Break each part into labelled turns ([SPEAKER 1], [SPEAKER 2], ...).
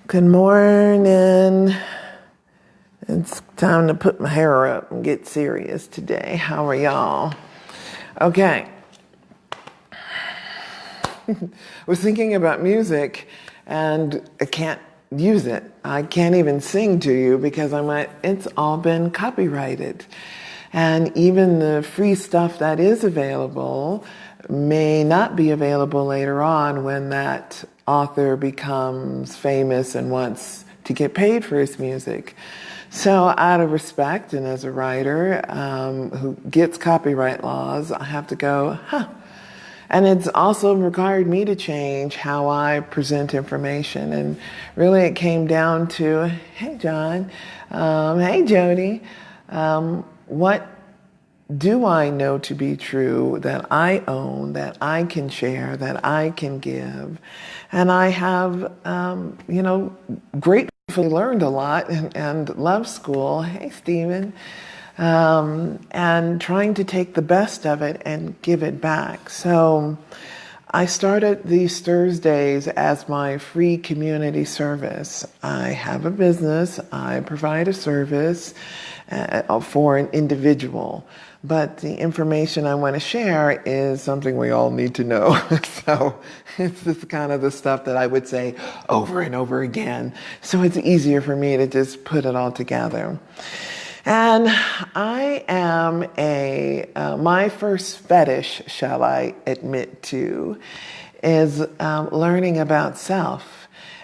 [SPEAKER 1] Good morning. It's time to put my hair up and get serious today. How are y'all? Okay. I was thinking about music and I can't use it. I can't even sing to you because it's all been copyrighted. And even the free stuff that is available may not be available later on when that author becomes famous and wants to get paid for his music. So out of respect and as a writer who gets copyright laws, I have to go, And it's also required me to change how I present information. And really it came down to, hey, John, hey, Jody, what do I know to be true that I own, that I can share, that I can give? And I have, gratefully learned a lot and love school. Hey, Stephen. And trying to take the best of it and give it back. So I started these Thursdays as my free community service. I have a business. I provide a service for an individual. But the information I want to share is something we all need to know. So it's just kind of the stuff that I would say over and over again. So it's easier for me to just put it all together. And I am my first fetish, shall I admit to, is learning about self.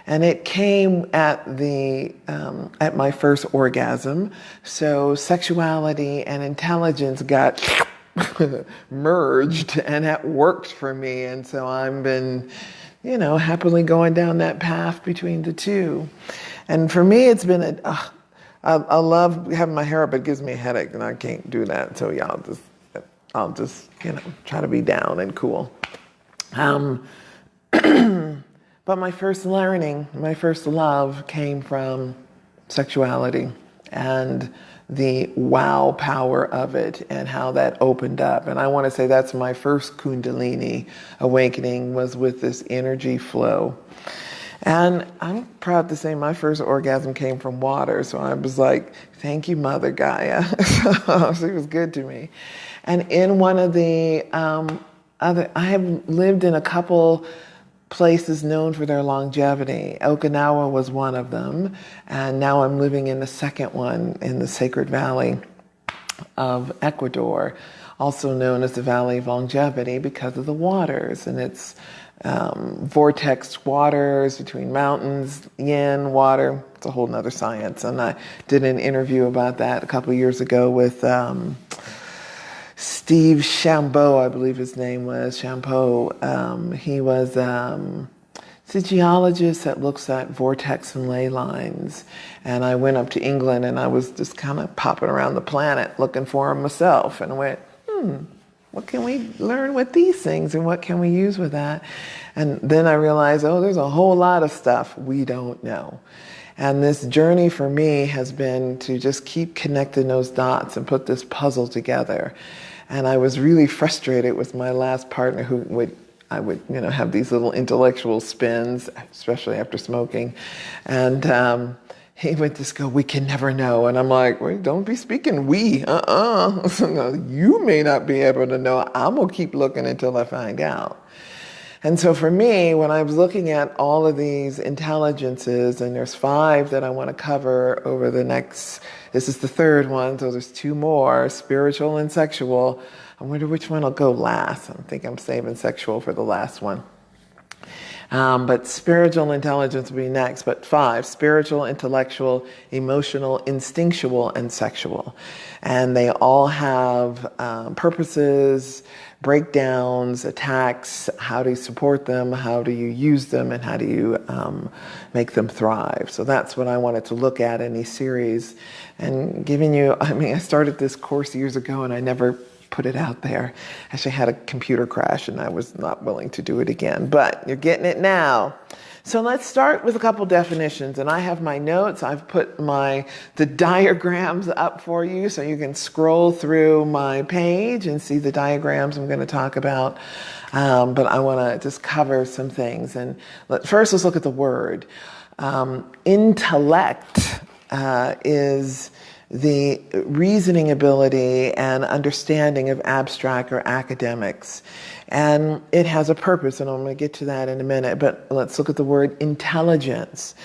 [SPEAKER 1] And it came at my first orgasm. So sexuality and intelligence got merged, and that worked for me. And so I've been, happily going down that path between the two. And for me, it's been I love having my hair up. It gives me a headache, and I can't do that. So yeah, I'll just try to be down and cool. But my first learning, my first love came from sexuality and the wow power of it and how that opened up. And I want to say that's my first Kundalini awakening, was with this energy flow. And I'm proud to say my first orgasm came from water. So I was like, thank you, Mother Gaia. She was good to me. And in one of the I have lived in a couple places known for their longevity. Okinawa was one of them. And now I'm living in the second one in the Sacred Valley of Ecuador, also known as the Valley of Longevity because of the waters. And it's vortex waters between mountains, yin, water. It's a whole nother science. And I did an interview about that a couple of years ago with Steve Chambeau, I believe his name was, Chambeau. He was a geologist that looks at vortex and ley lines. And I went up to England and I was just kind of popping around the planet looking for him myself. And I went, what can we learn with these things and what can we use with that? And then I realized, there's a whole lot of stuff we don't know. And this journey for me has been to just keep connecting those dots and put this puzzle together. And I was really frustrated with my last partner I would have these little intellectual spins, especially after smoking. And he would just go, we can never know. And I'm like, wait, don't be speaking we, So, you may not be able to know. I'm going to keep looking until I find out. And so for me, when I was looking at all of these intelligences, and there's 5 that I want to cover over this is the third one, so there's 2 more, spiritual and sexual. I wonder which one will go last. I think I'm saving sexual for the last one. But spiritual intelligence will be next, but 5, spiritual, intellectual, emotional, instinctual, and sexual. And they all have purposes, breakdowns, attacks. How do you support them? How do you use them? And how do you make them thrive? So that's what I wanted to look at in these series. And giving you, I started this course years ago and I never put it out there. Actually had a computer crash and I was not willing to do it again, but you're getting it now. So let's start with a couple definitions, and I have my notes. I've put the diagrams up for you so you can scroll through my page and see the diagrams I'm going to talk about. But I want to just cover some things. And first, let's look at the word. Intellect is the reasoning ability and understanding of abstract or academics. And it has a purpose, and I'm going to get to that in a minute. But let's look at the word intelligence.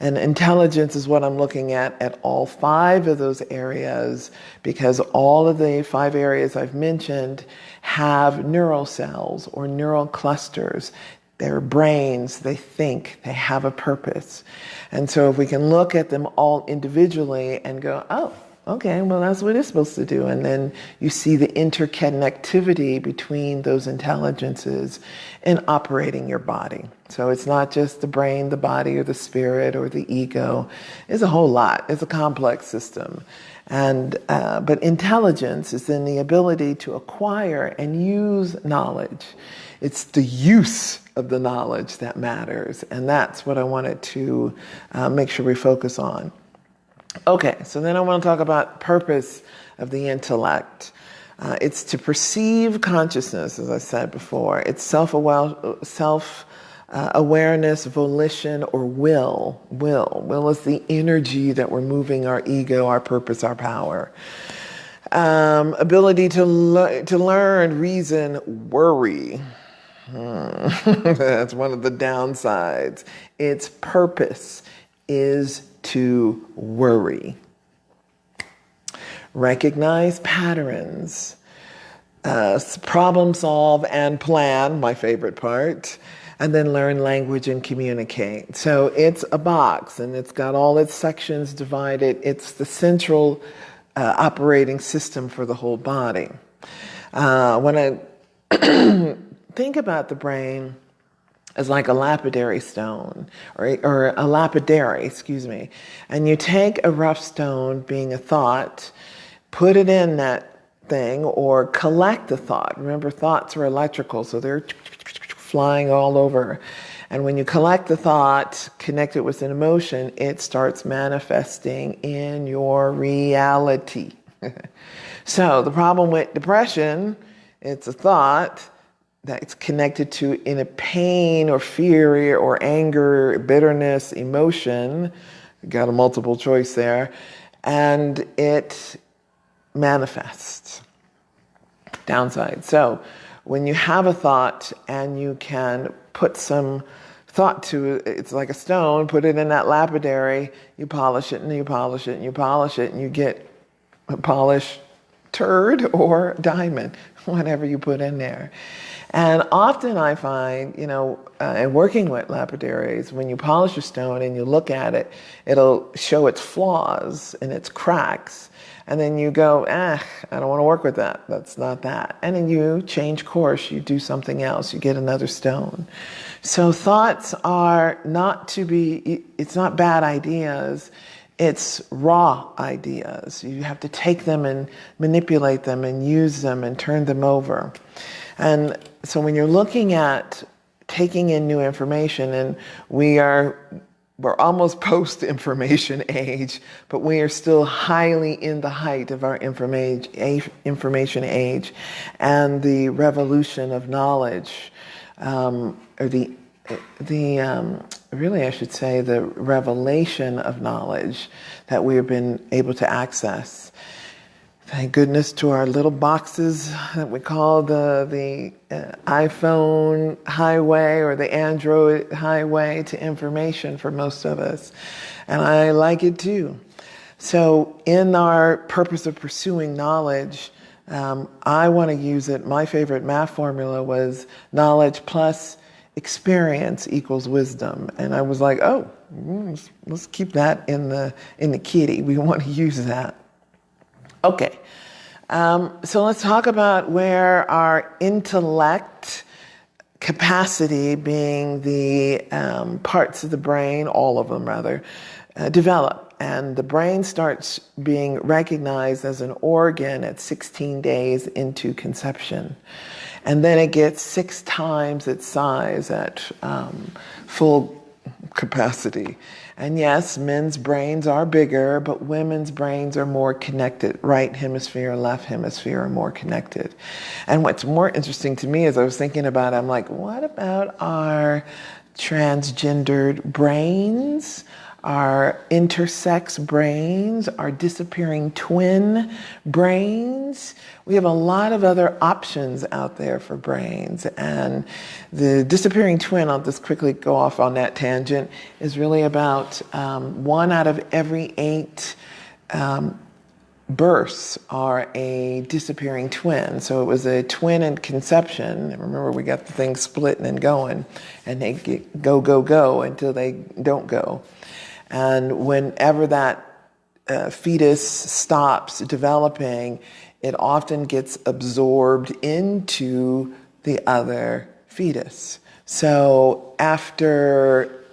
[SPEAKER 1] And intelligence is what I'm looking at all 5 of those areas, because all of the 5 areas I've mentioned have neural cells or neural clusters. They're brains, they think, they have a purpose. And so if we can look at them all individually and go, oh, okay, well, that's what it's supposed to do. And then you see the interconnectivity between those intelligences in operating your body. So it's not just the brain, the body, or the spirit, or the ego. It's a whole lot. It's a complex system. But intelligence is then the ability to acquire and use knowledge. It's the use of the knowledge that matters. And that's what I wanted to make sure we focus on. Okay, so then I want to talk about purpose of the intellect. It's to perceive consciousness, as I said before. It's self-awareness, volition, or will. Will is the energy that we're moving our ego, our purpose, our power. Ability to learn, reason, worry. That's one of the downsides. Its purpose is to worry. Recognize patterns. Problem solve and plan, my favorite part. And then learn language and communicate. So it's a box, and it's got all its sections divided. It's the central operating system for the whole body. When I think about the brain as like a lapidary stone, or a lapidary, excuse me, and you take a rough stone, being a thought, put it in that thing, or collect the thought. Remember, thoughts are electrical, so they're flying all over. And when you collect the thought, connect it with an emotion, it starts manifesting in your reality. So the problem with depression, it's a thought that's connected to in a pain or fear or anger, bitterness, emotion. Got a multiple choice there. And it manifests. Downside. So when you have a thought and you can put some thought to it, it's like a stone, put it in that lapidary, you polish it and you polish it and you polish it, and you get a polished turd or diamond, whatever you put in there. And often I find, in working with lapidaries, when you polish a stone and you look at it, it'll show its flaws and its cracks. And then you go, I don't want to work with that. That's not that. And then you change course. You do something else. You get another stone. So thoughts are it's not bad ideas. It's raw ideas. You have to take them and manipulate them and use them and turn them over. And so when you're looking at taking in new information, and we're almost post-information age, but we are still highly in the height of our information age, and the revolution of knowledge, really I should say the revelation of knowledge that we have been able to access. Thank goodness to our little boxes that we call the iPhone highway or the Android highway to information for most of us. And I like it too. So in our purpose of pursuing knowledge, I want to use it. My favorite math formula was knowledge plus experience equals wisdom. And I was like, let's keep that in the kitty. We want to use that. Okay, so let's talk about where our intellect capacity, being the parts of the brain, all of them rather, develop. And the brain starts being recognized as an organ at 16 days into conception. And then it gets 6 times its size at full capacity. And yes, men's brains are bigger, but women's brains are more connected. Right hemisphere, left hemisphere are more connected. And what's more interesting to me as I was thinking about it, I'm like, what about our transgendered brains, our intersex brains, our disappearing twin brains? We have a lot of other options out there for brains. And the disappearing twin, I'll just quickly go off on that tangent, is really about 1 out of every 8 births are a disappearing twin. So it was a twin in conception. Remember, we got the thing splitting and going, and they go until they don't go. And whenever that fetus stops developing, it often gets absorbed into the other fetus. So after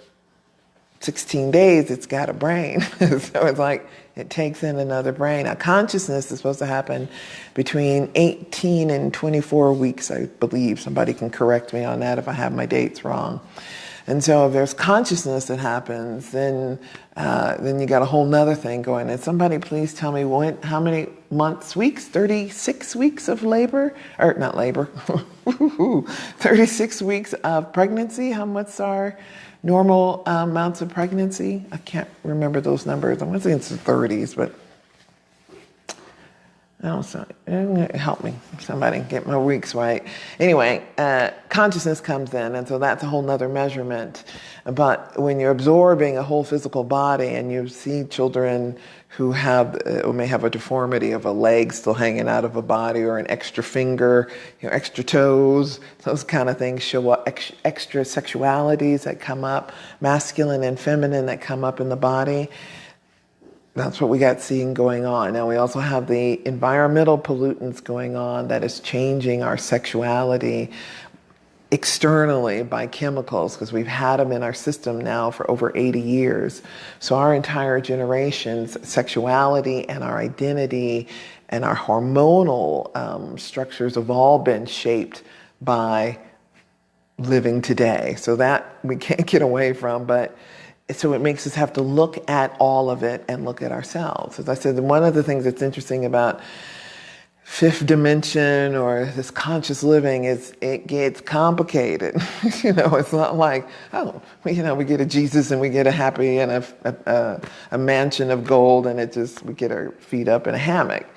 [SPEAKER 1] 16 days, it's got a brain. So it's like it takes in another brain. Now, consciousness is supposed to happen between 18 and 24 weeks, I believe. Somebody can correct me on that if I have my dates wrong. And so if there's consciousness that happens, then you got a whole nother thing going. And somebody please tell me how many months, weeks, 36 weeks of labor, or not labor, 36 weeks of pregnancy. How much are normal amounts of pregnancy? I can't remember those numbers. I'm going to say it's the 30s, but oh, so help me, somebody get my weeks right. Anyway, consciousness comes in, and so that's a whole nother measurement. But when you're absorbing a whole physical body, and you see children who have or may have a deformity of a leg still hanging out of a body, or an extra finger, extra toes, those kind of things show up, extra sexualities that come up, masculine and feminine that come up in the body. That's what we got seeing going on. Now we also have the environmental pollutants going on that is changing our sexuality externally by chemicals, because we've had them in our system now for over 80 years. So our entire generation's sexuality and our identity and our hormonal structures have all been shaped by living today. So that we can't get away from, but so it makes us have to look at all of it and look at ourselves. As I said, one of the things that's interesting about fifth dimension or this conscious living is it gets complicated. It's not like, we get a Jesus and we get a happy and a mansion of gold and we get our feet up in a hammock.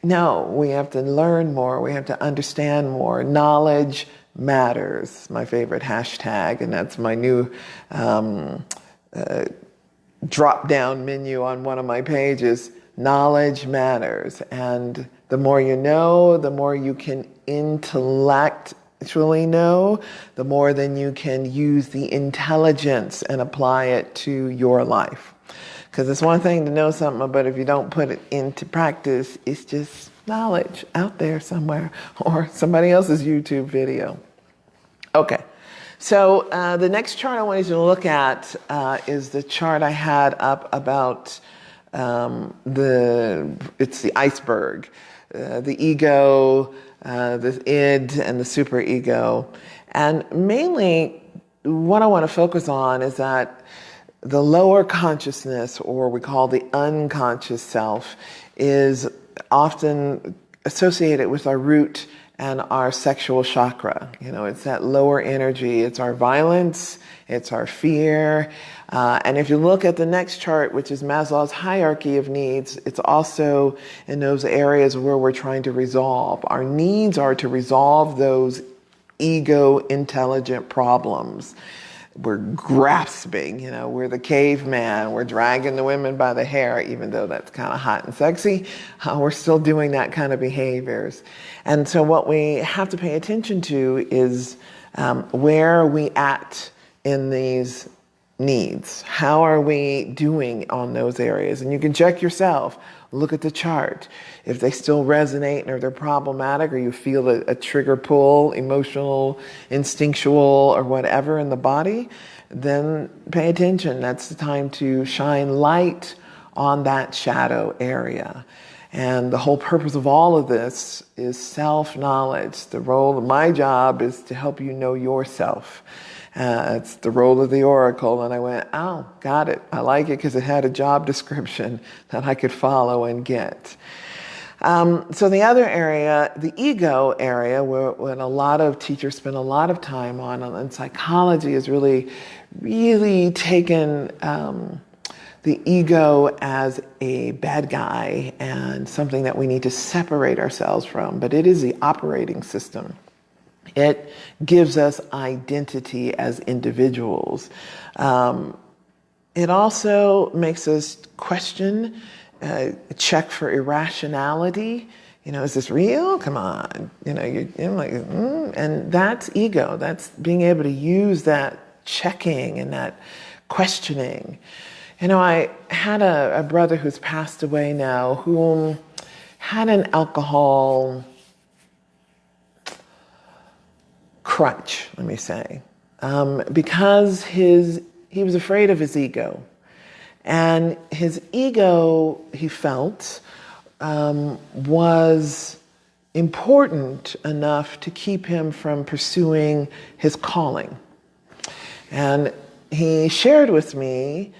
[SPEAKER 1] No, we have to learn more. We have to understand more. Knowledge matters, my favorite hashtag, and that's my new drop-down menu on one of my pages. Knowledge matters, and the more you know, the more you can intellectually know, the more then you can use the intelligence and apply it to your life. Because it's one thing to know something, but if you don't put it into practice, it's just knowledge out there somewhere, or somebody else's YouTube video. Okay. So the next chart I want you to look at is the chart I had up about it's the iceberg, the ego, the id, and the superego. And mainly what I want to focus on is that the lower consciousness, or we call the unconscious self, is often associated with our root and our sexual chakra. It's that lower energy. It's our violence. It's our fear. And if you look at the next chart, which is Maslow's hierarchy of needs, it's also in those areas where we're trying to resolve. Our needs are to resolve those ego intelligent problems. We're grasping, we're the caveman, we're dragging the women by the hair, even though that's kind of hot and sexy. We're still doing that kind of behaviors. And so what we have to pay attention to is where are we at in these needs? How are we doing on those areas? And you can check yourself. Look at the chart. If they still resonate or they're problematic, or you feel a trigger pull, emotional, instinctual, or whatever in the body, then pay attention. That's the time to shine light on that shadow area. And the whole purpose of all of this is self-knowledge. The role of my job is to help you know yourself. It's the role of the oracle. And I went, oh, got it. I like it because it had a job description that I could follow and get. So the other area, the ego area, where a lot of teachers spend a lot of time on, and psychology has really taken the ego as a bad guy and something that we need to separate ourselves from. But it is the operating system. It gives us identity as individuals. It also makes us question, check for irrationality. Is this real? Come on. You're like, and that's ego. That's being able to use that checking and that questioning. I had a brother who's passed away now who had an alcohol crutch, let me say, because he was afraid of his ego. And his ego, he felt, was important enough to keep him from pursuing his calling. And he shared with me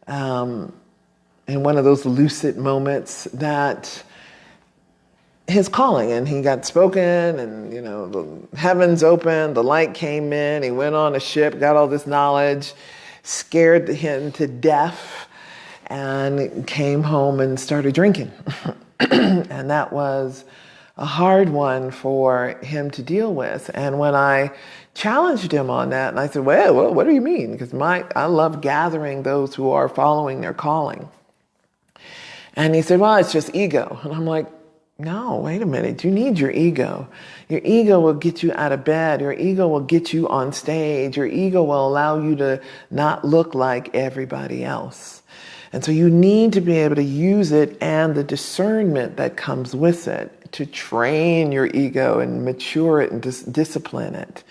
[SPEAKER 1] in one of those lucid moments that his calling, and he got spoken, and the heavens opened, the light came in, he went on a ship, got all this knowledge, scared him to death, and came home and started drinking. And that was a hard one for him to deal with. And when I challenged him on that, and I said, well, what do you mean? Because I love gathering those who are following their calling. And he said, well, it's just ego. And I'm like, no, wait a minute. You need your ego. Your ego will get you out of bed. Your ego will get you on stage. Your ego will allow you to not look like everybody else. And so you need to be able to use it and the discernment that comes with it to train your ego and mature it and discipline it.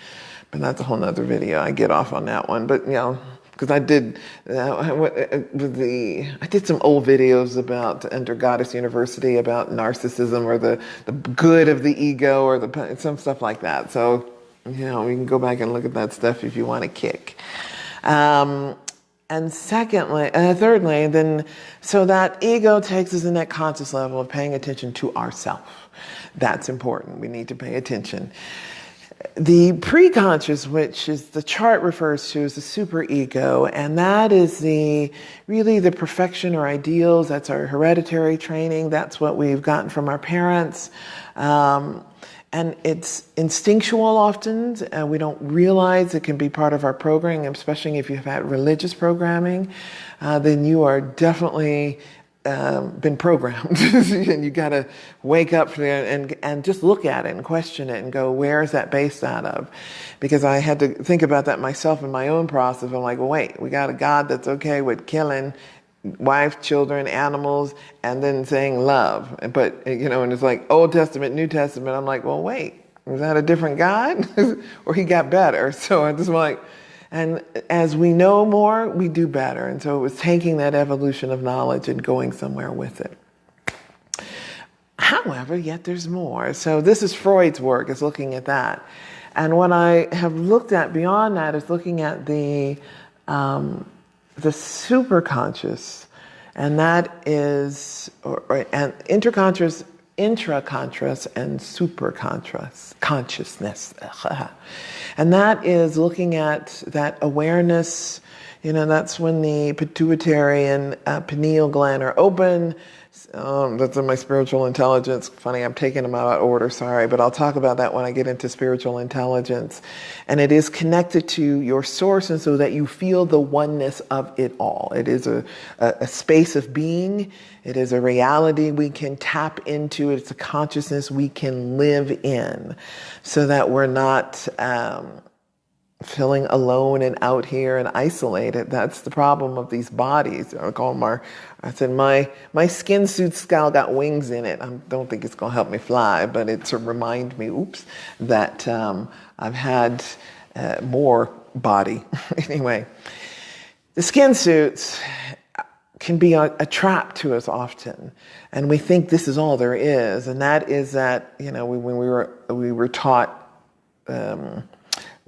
[SPEAKER 1] But that's a whole nother video. I get off on that one. But, because I did some old videos about under Goddess University about narcissism or the good of the ego or some stuff like that. So, we can go back and look at that stuff if you want to kick. And thirdly, then, so that ego takes us in that conscious level of paying attention to ourselves. That's important. We need to pay attention. The preconscious, which is the chart refers to as the superego, and that is really the perfection or ideals. That's our hereditary training. That's what we've gotten from our parents. And it's instinctual often. We don't realize it can be part of our programming, especially if you've had religious programming. Then you are definitely been programmed. And you got to wake up and just look at it and question it and go, where is that based out of? Because I had to think about that myself in my own process. I'm like, well, wait, we got a God that's okay with killing wife, children, animals, and then saying love. But, and it's like Old Testament, New Testament. I'm like, well, wait, is that a different God? Or he got better? So I just like, and as we know more, we do better. And so it was taking that evolution of knowledge and going somewhere with it. However, yet there's more. So this is Freud's work, is looking at that. And what I have looked at beyond that is looking at the superconscious, and that is, and intraconscious, intraconscious, and superconscious consciousness. And that is looking at that awareness. That's when the pituitary and pineal gland are open. That's in my spiritual intelligence. Funny, I'm taking them out of order, sorry, but I'll talk about that when I get into spiritual intelligence. And it is connected to your source, and so that you feel the oneness of it all. It is a space of being. It is a reality we can tap into. It's a consciousness we can live in, so that we're not feeling alone and out here and isolated. That's the problem of these bodies. I said, my skin suit skull got wings in it. I don't think it's going to help me fly, but it sort of remind me, that I've had more body. Anyway, the skin suits can be a trap to us often. And we think this is all there is. And that is that, when we were taught,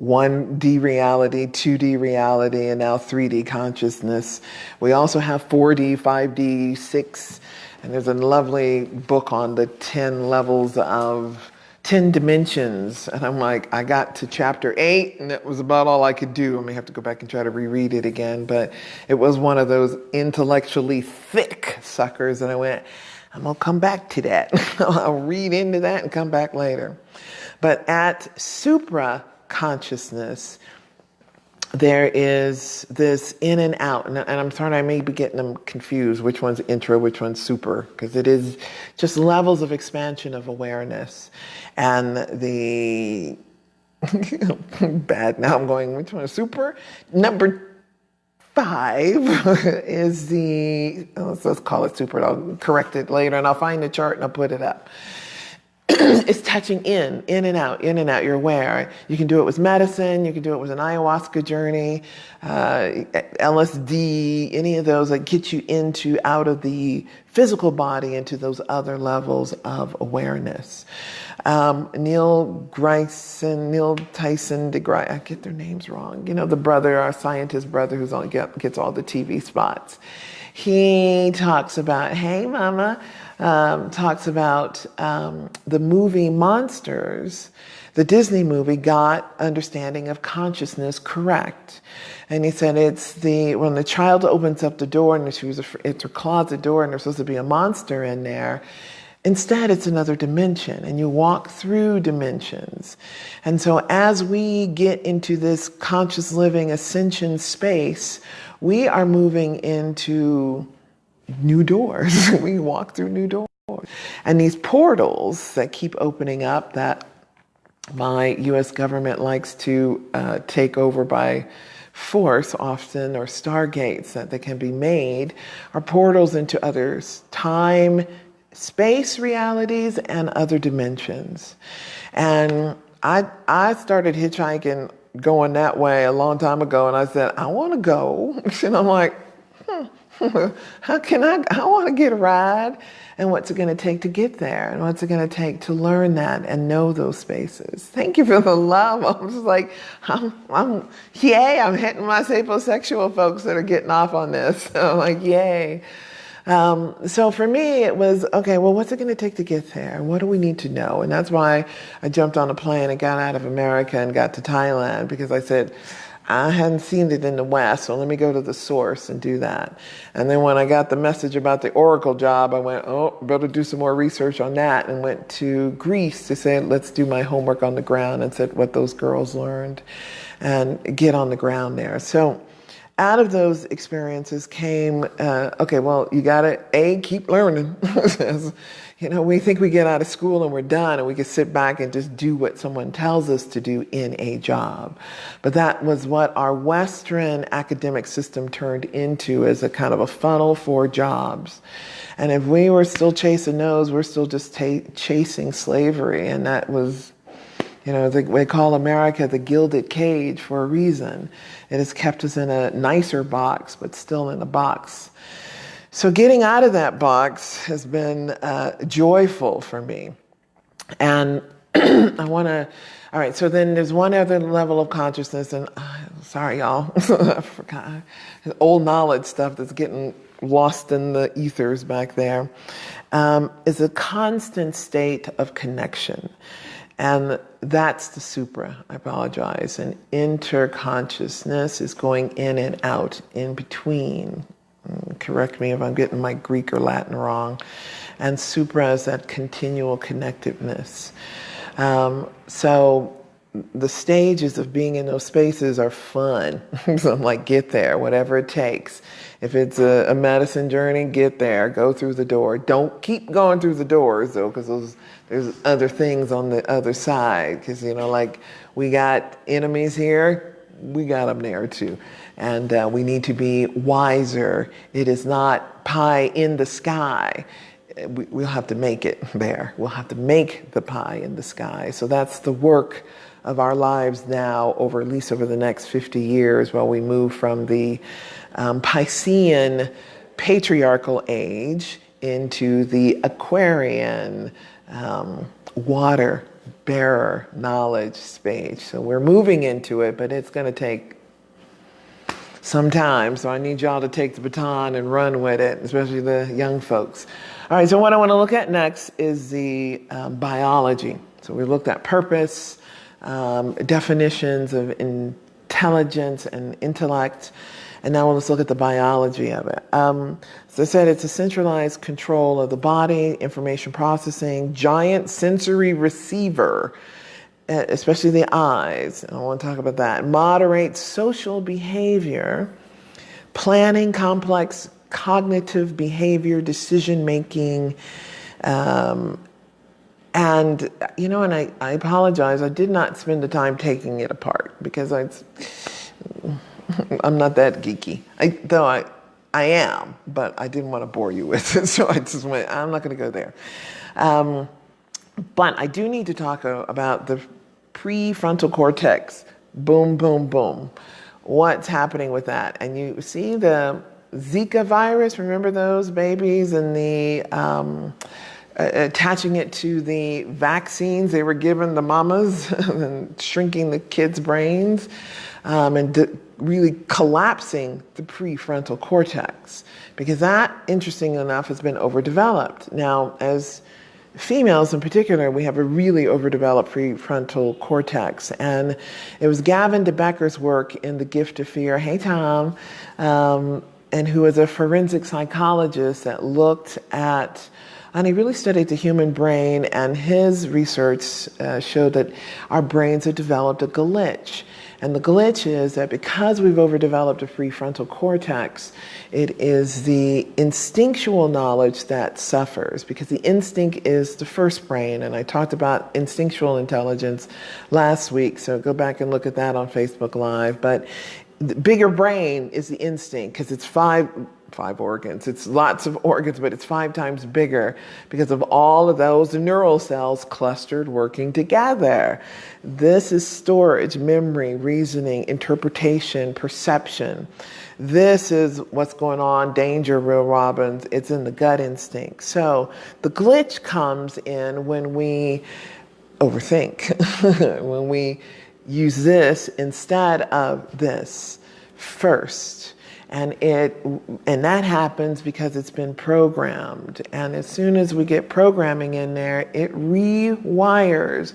[SPEAKER 1] 1D reality, 2D reality, and now 3D consciousness. We also have 4D, 5D, 6, and there's a lovely book on the 10 levels of 10 dimensions. And I'm like, I got to chapter 8, and that was about all I could do. I may have to go back and try to reread it again, but it was one of those intellectually thick suckers, and I went, I'm going to come back to that. I'll read into that and come back later. But at supra consciousness, there is this in and out, and I'm sorry I may be getting them confused, which one's intro, which one's super, because it is just levels of expansion of awareness. And the, bad, now I'm going, which one is super? Number 5 is the, let's call it super, I'll correct it later, and I'll find the chart and I'll put it up. It's touching in and out, in and out. You're aware. You can do it with medicine. You can do it with an ayahuasca journey, LSD, any of those that get you out of the physical body into those other levels of awareness. Neil Tyson DeGrasse, I get their names wrong. You know, the brother, our scientist brother who's gets all the TV spots. He talks about, hey mama, talks about the movie Monsters. The Disney movie got understanding of consciousness correct. And he said when the child opens up the door and it's her closet door and there's supposed to be a monster in there, instead it's another dimension, and you walk through dimensions. And so as we get into this conscious living ascension space, we are moving into new doors. We walk through new doors. And these portals that keep opening up that my U.S. government likes to take over by force often, or stargates that they can be made, are portals into other time, space realities and other dimensions. And I started hitchhiking going that way a long time ago, and I said, I want to go. And I'm like, I want to get a ride, and what's it going to take to get there, and what's it going to take to learn that and know those spaces. Thank you for the love. I'm just like, I'm hitting my sapiosexual folks that are getting off on this. So I'm like, yay. So for me, it was, okay, well, what's it going to take to get there? What do we need to know? And that's why I jumped on a plane and got out of America and got to Thailand, because I said, I hadn't seen it in the West, so let me go to the source and do that. And then when I got the message about the Oracle job, I went, better do some more research on that, and went to Greece to say, let's do my homework on the ground, and said what those girls learned and get on the ground there. So out of those experiences came, okay, well, you got to, keep learning. You know, we think we get out of school and we're done and we can sit back and just do what someone tells us to do in a job. But that was what our Western academic system turned into, as a kind of a funnel for jobs. And if we were still chasing those, we're still just chasing slavery. And that was, you know, they call America the gilded cage for a reason. It has kept us in a nicer box, but still in a box. So getting out of that box has been joyful for me. And I want to, all right, so then there's one other level of consciousness, and sorry, y'all, I forgot. Old knowledge stuff that's getting lost in the ethers back there, is a constant state of connection. And that's the supra, I apologize. And interconsciousness is going in and out, in between. Correct me if I'm getting my Greek or Latin wrong. And supra is that continual connectiveness. So the stages of being in those spaces are fun. So I'm like, get there, whatever it takes. If it's a medicine journey, get there, go through the door. Don't keep going through the doors, though, because there's other things on the other side. Because, you know, like, we got enemies here, we got them there too. And we need to be wiser. It is not pie in the sky. We'll have to make it there. We'll have to make the pie in the sky. So that's the work of our lives now, at least over the next 50 years, while we move from the Piscean patriarchal age into the Aquarian water bearer knowledge stage. So we're moving into it, but it's going to take some time. So I need y'all to take the baton and run with it, especially the young folks. All right, so what I want to look at next is the biology. So we looked at purpose, definitions of intelligence and intellect, and now let's look at the biology of it. As I said, it's a centralized control of the body, information processing, giant sensory receiver, especially the eyes. I want to talk about that. Moderates social behavior, planning complex cognitive behavior, decision making, and I apologize. I did not spend the time taking it apart because I'm not that geeky. I am, but I didn't want to bore you with it, so I just went, I'm not going to go there. But I do need to talk about the prefrontal cortex. Boom, boom, boom. What's happening with that? And you see the Zika virus, remember those babies and the attaching it to the vaccines they were giving the mamas and shrinking the kids' brains and really collapsing the prefrontal cortex, because that, interesting enough, has been overdeveloped. Now, as females in particular, we have a really overdeveloped prefrontal cortex. And it was Gavin de Becker's work in The Gift of Fear, hey Tom, and who was a forensic psychologist that looked at, and he really studied the human brain, and his research showed that our brains have developed a glitch. And the glitch is that because we've overdeveloped a prefrontal cortex, it is the instinctual knowledge that suffers, because the instinct is the first brain. And I talked about instinctual intelligence last week, so go back and look at that on Facebook Live. But the bigger brain is the instinct, because it's five organs. It's lots of organs, but it's 5 times bigger because of all of those neural cells clustered working together. This is storage, memory, reasoning, interpretation, perception. This is what's going on. Danger, Will Robbins. It's in the gut instinct. So the glitch comes in when we overthink, when we use this instead of this first. And that happens because it's been programmed. And as soon as we get programming in there, it rewires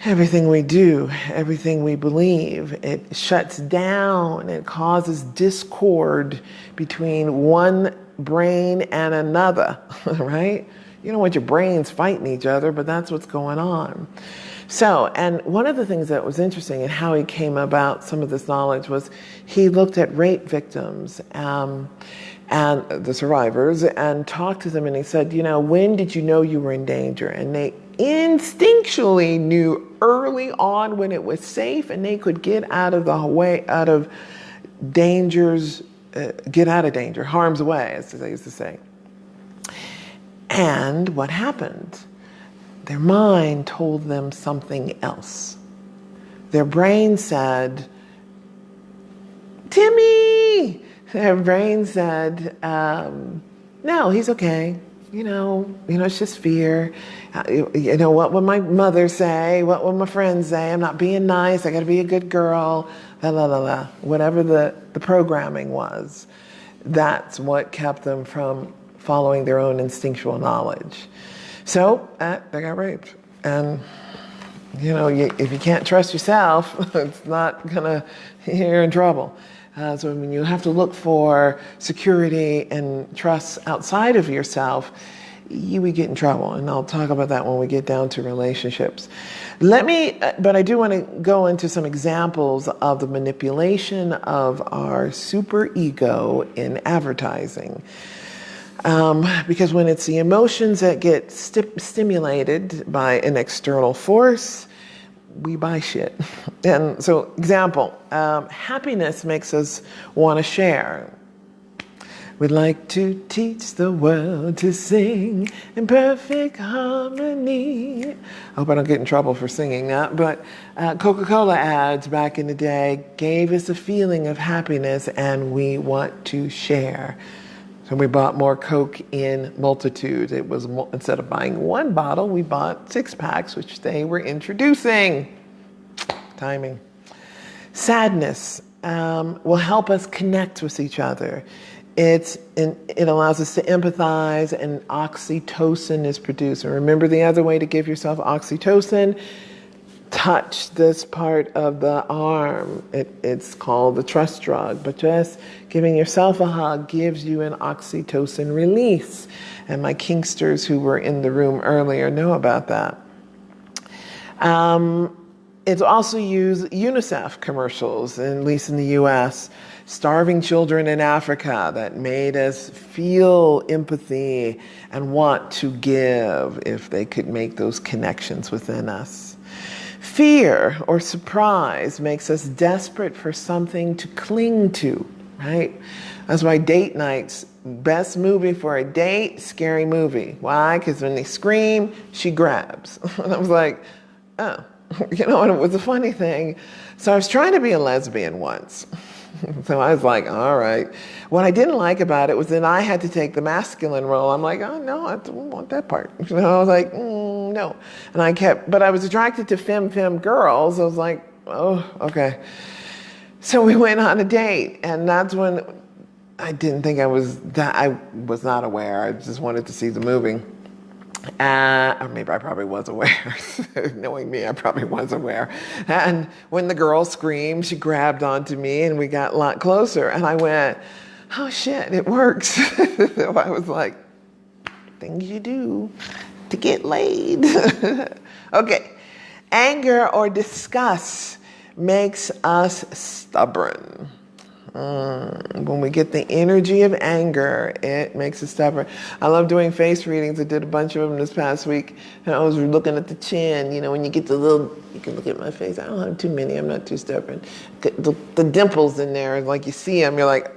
[SPEAKER 1] everything we do, everything we believe. It shuts down. It causes discord between one brain and another, right? You don't want your brains fighting each other, but that's what's going on. So, and one of the things that was interesting in how he came about some of this knowledge was he looked at rape victims and the survivors and talked to them, and he said, when did you know you were in danger? And they instinctually knew early on when it was safe and they could get out of danger, harm's way, as they used to say. And what happened? Their mind told them something else. Their brain said, Timmy! Their brain said, no, he's okay. It's just fear. What would my mother say? What would my friends say? I'm not being nice. I got to be a good girl. La, la, la, la. Whatever the programming was, that's what kept them from following their own instinctual knowledge. So they got raped. And, if you can't trust yourself, it's not you're in trouble. So when you have to look for security and trust outside of yourself, you would get in trouble. And I'll talk about that when we get down to relationships. But I do want to go into some examples of the manipulation of our superego in advertising. Because when it's the emotions that get stimulated by an external force, we buy shit. And so, example, happiness makes us want to share. We'd like to teach the world to sing in perfect harmony. I hope I don't get in trouble for singing that, but Coca-Cola ads back in the day gave us a feeling of happiness, and we want to share. So we bought more Coke in multitude. It was instead of buying one bottle, we bought 6-packs, which they were introducing. Timing. Sadness will help us connect with each other. It allows us to empathize, and oxytocin is produced. And remember the other way to give yourself oxytocin? Touch this part of the arm. It's called the trust drug, but just giving yourself a hug gives you an oxytocin release. And my Kingsters who were in the room earlier know about that. It's also used UNICEF commercials, at least in the US, starving children in Africa that made us feel empathy and want to give if they could make those connections within us. Fear or surprise makes us desperate for something to cling to, right? That's why date nights, best movie for a date, scary movie. Why? Because when they scream, she grabs. And I was like, oh. You know, and it was a funny thing. So I was trying to be a lesbian once. So I was like, all right. What I didn't like about it was that I had to take the masculine role. I'm like, oh, no, I don't want that part. You know, I was like, no. And but I was attracted to femme girls. I was like, oh, okay. So we went on a date, and that's when I didn't think I was not aware. I just wanted to see the movie. Or maybe I probably was aware. Knowing me, I probably was aware. And when the girl screamed, she grabbed onto me and we got a lot closer. And I went, oh shit, it works. So I was like, things you do to get laid. Okay. Anger or disgust makes us stubborn. When we get the energy of anger, it makes us stubborn. I love doing face readings. I did a bunch of them this past week. And I was looking at the chin. You know, when you get you can look at my face. I don't have too many. I'm not too stubborn. The dimples in there, like you see them, you're like,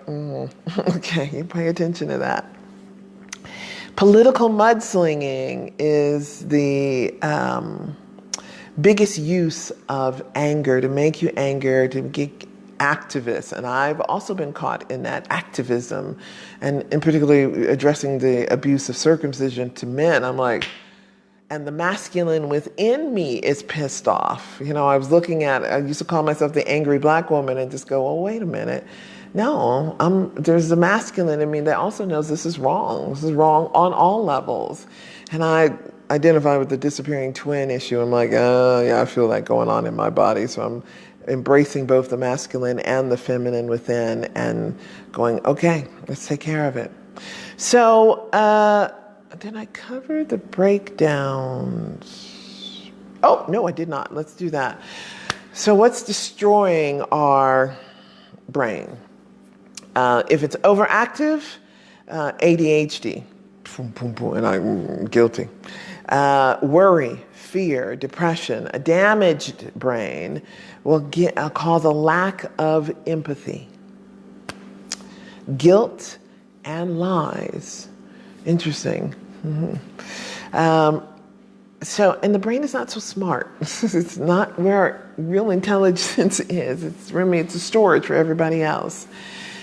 [SPEAKER 1] okay, you pay attention to that. Political mudslinging is the biggest use of anger, to make you angry, to get activists. And I've also been caught in that activism, and in particularly addressing the abuse of circumcision to men. I'm like, and the masculine within me is pissed off. You know, I used to call myself the angry black woman and just go, oh, wait a minute. No, there's the masculine in me that also knows this is wrong. This is wrong on all levels. And I identify with the disappearing twin issue. I'm like, oh, yeah, I feel that going on in my body. So I'm embracing both the masculine and the feminine within and going, okay, let's take care of it. So, did I cover the breakdowns? Oh, no, I did not. Let's do that. So what's destroying our brain? If it's overactive, ADHD, and I'm guilty. Worry, fear, depression, a damaged brain will cause a lack of empathy. Guilt and lies. Interesting. Mm-hmm. And the brain is not so smart. It's not where real intelligence is. It's a storage for everybody else.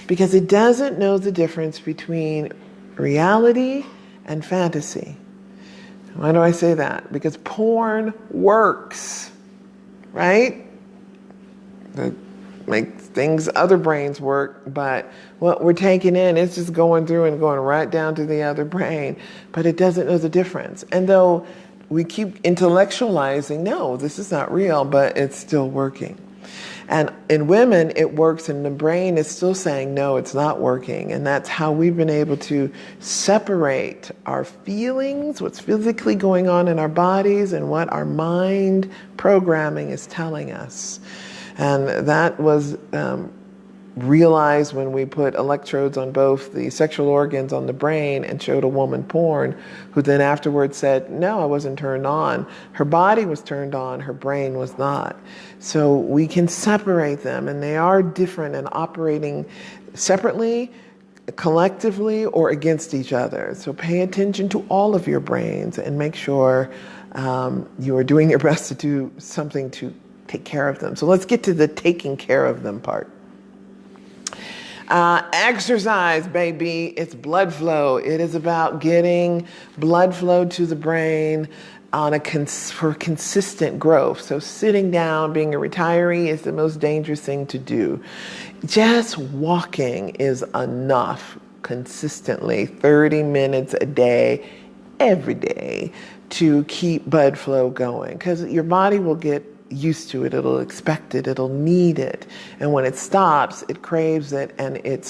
[SPEAKER 1] Because it doesn't know the difference between reality and fantasy. Why do I say that? Because porn works, right? That makes things, other brains work, but what we're taking in, it's just going through and going right down to the other brain, but it doesn't know the difference. And though we keep intellectualizing, no, this is not real, but it's still working. And in women, it works, and the brain is still saying, no, it's not working. And that's how we've been able to separate our feelings, what's physically going on in our bodies, and what our mind programming is telling us. And that was realized when we put electrodes on both the sexual organs on the brain and showed a woman porn, who then afterwards said, no, I wasn't turned on. Her body was turned on, her brain was not. So we can separate them, and they are different and operating separately, collectively, or against each other. So pay attention to all of your brains and make sure you are doing your best to do something to take care of them. So let's get to the taking care of them part. Exercise, baby. It's blood flow. It is about getting blood flow to the brain for consistent growth. So sitting down, being a retiree is the most dangerous thing to do. Just walking is enough consistently, 30 minutes a day, every day, to keep blood flow going, because your body will get used to it, it'll expect it, it'll need it. And when it stops, it craves it and it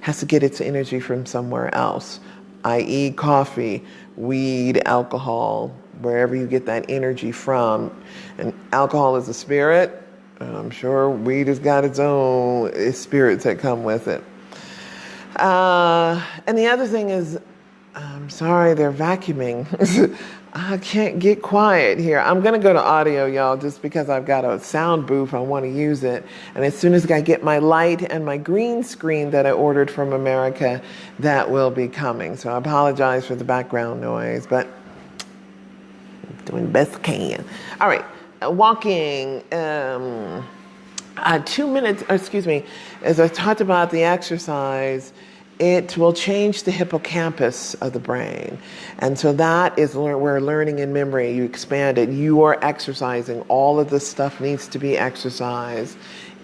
[SPEAKER 1] has to get its energy from somewhere else, i.e. coffee, weed, alcohol, wherever you get that energy from. And alcohol is a spirit. I'm sure weed has got its own spirits that come with it. And the other thing is, I'm sorry, they're vacuuming. I can't get quiet here. I'm going to go to audio, y'all, just because I've got a sound booth. I want to use it. And as soon as I get my light and my green screen that I ordered from America, that will be coming. So I apologize for the background noise, but I'm doing the best I can. All right. Walking. 2 minutes, as I talked about the exercise, it will change the hippocampus of the brain. And so that is where learning and memory, you expand it. You are exercising. All of this stuff needs to be exercised.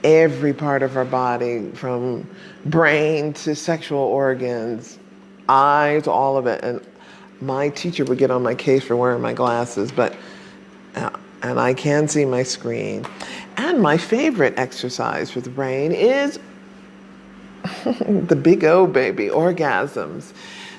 [SPEAKER 1] Every part of our body, from brain to sexual organs, eyes, all of it. And my teacher would get on my case for wearing my glasses, and I can see my screen. And my favorite exercise for the brain is the big O, baby, orgasms.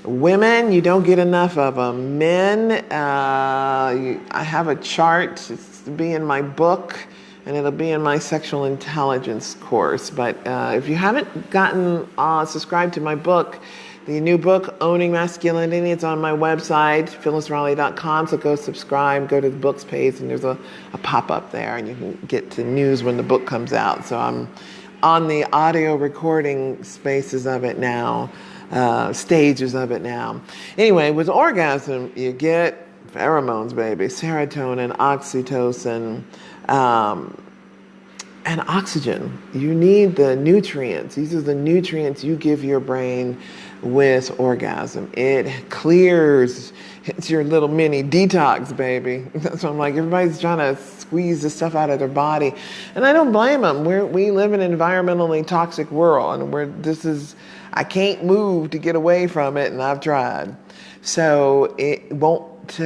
[SPEAKER 1] Women, you don't get enough of them. Men, I have a chart. It's to be in my book, and it'll be in my sexual intelligence course. But if you haven't gotten subscribed to my book, the new book, Owning Masculinity, it's on my website, phyllisraleigh.com. So go subscribe, go to the books page, and there's a pop-up there, and you can get to news when the book comes out. So I'm on the audio recording spaces of it now, stages of it now. Anyway, with orgasm, you get pheromones, baby, serotonin, oxytocin, and oxygen. You need the nutrients. These are the nutrients you give your brain with orgasm. It clears. It's your little mini detox, baby. So I'm like, everybody's trying to squeeze the stuff out of their body. And I don't blame them. We live in an environmentally toxic world, and I can't move to get away from it, and I've tried. So it won't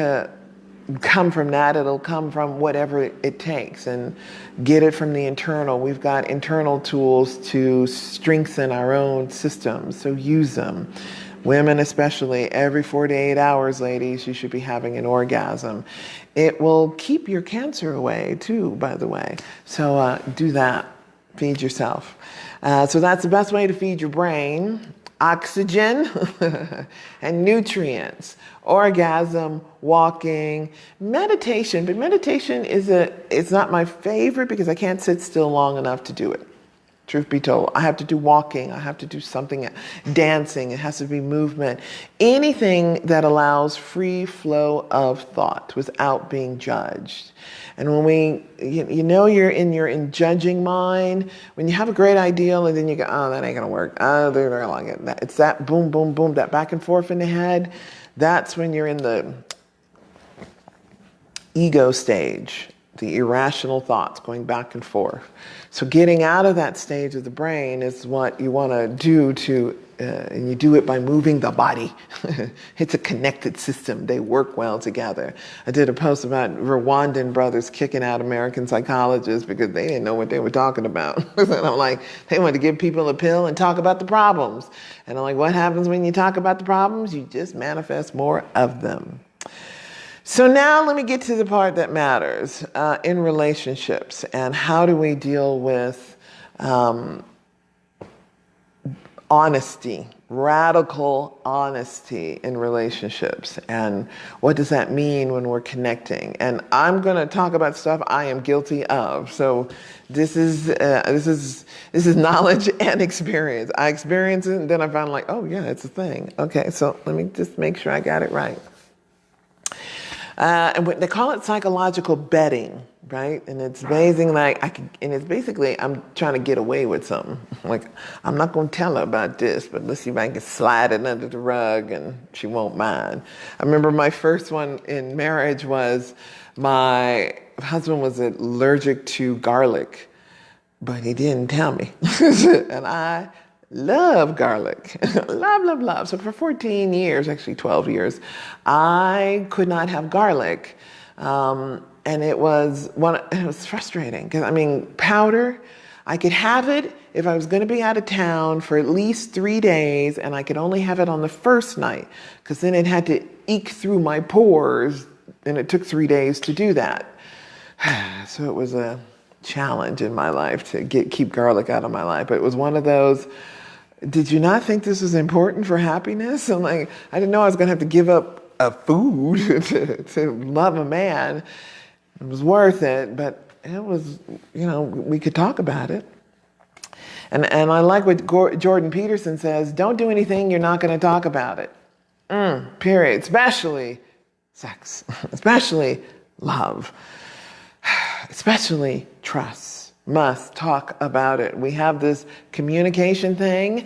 [SPEAKER 1] come from that. It'll come from whatever it takes, and get it from the internal. We've got internal tools to strengthen our own systems, so use them. Women especially, every 48 hours, ladies, you should be having an orgasm. It will keep your cancer away too, by the way. So do that. Feed yourself. So that's the best way to feed your brain. Oxygen and nutrients. Orgasm, walking, meditation. But meditation it's not my favorite because I can't sit still long enough to do it. Truth be told, I have to do walking. I have to do something, dancing. It has to be movement. Anything that allows free flow of thought without being judged. And when you're in judging mind, when you have a great ideal and then you go, oh, that ain't gonna work. Oh, they're not gonna get that. It's that boom, boom, boom, that back and forth in the head. That's when you're in the ego stage, the irrational thoughts going back and forth. So getting out of that stage of the brain is what you want to do and you do it by moving the body. It's a connected system. They work well together. I did a post about Rwandan brothers kicking out American psychologists because they didn't know what they were talking about. And I'm like, they want to give people a pill and talk about the problems. And I'm like, what happens when you talk about the problems? You just manifest more of them. So now let me get to the part that matters in relationships, and how do we deal with honesty, radical honesty in relationships, and what does that mean when we're connecting? And I'm going to talk about stuff I am guilty of. So this is knowledge and experience. I experience it, and then I found like, oh yeah, it's a thing. Okay, so let me just make sure I got it right. And they call it psychological betting, right? And it's amazing, and it's basically, I'm trying to get away with something. Like, I'm not going to tell her about this, but let's see if I can slide it under the rug and she won't mind. I remember my first one in marriage was my husband was allergic to garlic, but he didn't tell me. And I love garlic. love. So for 14 years, actually 12 years, I could not have garlic. And it was frustrating because, powder, I could have it if I was going to be out of town for at least 3 days, and I could only have it on the first night because then it had to eke through my pores, and it took 3 days to do that. So it was a challenge in my life to keep garlic out of my life. But it was one of those, did you not think this was important for happiness? I'm like, I didn't know I was going to have to give up a food to love a man. It was worth it, but it was, we could talk about it. And I like what Jordan Peterson says, don't do anything you're not going to talk about it. Period. Especially sex. Especially love. Especially trust. Must talk about it. We have this communication thing.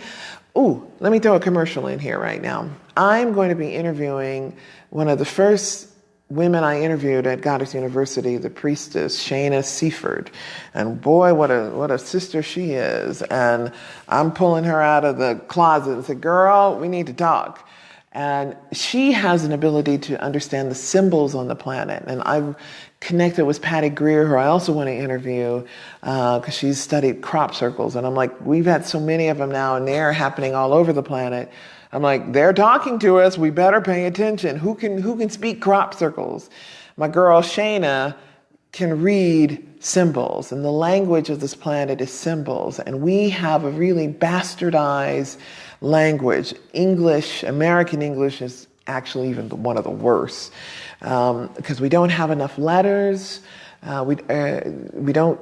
[SPEAKER 1] Ooh, let me throw a commercial in here right now. I'm going to be interviewing one of the first women I interviewed at Goddard University, the priestess, Shana Seaford. And boy, what a sister she is. And I'm pulling her out of the closet and said, girl, we need to talk. And she has an ability to understand the symbols on the planet. And I've connected with Patty Greer, who I also want to interview, because she's studied crop circles. And I'm like, we've had so many of them now, and they're happening all over the planet. I'm like, they're talking to us. We better pay attention. Who can speak crop circles? My girl Shana can read symbols, and the language of this planet is symbols. And we have a really bastardized language. English, American English, is actually even one of the worst because we don't have enough letters. We don't.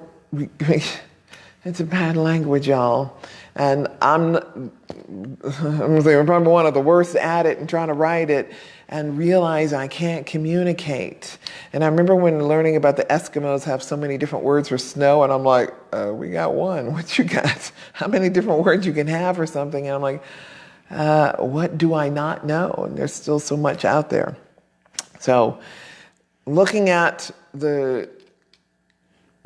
[SPEAKER 1] It's a bad language, y'all. And I'm probably one of the worst at it and trying to write it and realize I can't communicate. And I remember when learning about the Eskimos have so many different words for snow, and I'm like, we got one. What you got? How many different words you can have for something? And I'm like, what do I not know? And there's still so much out there. So looking at the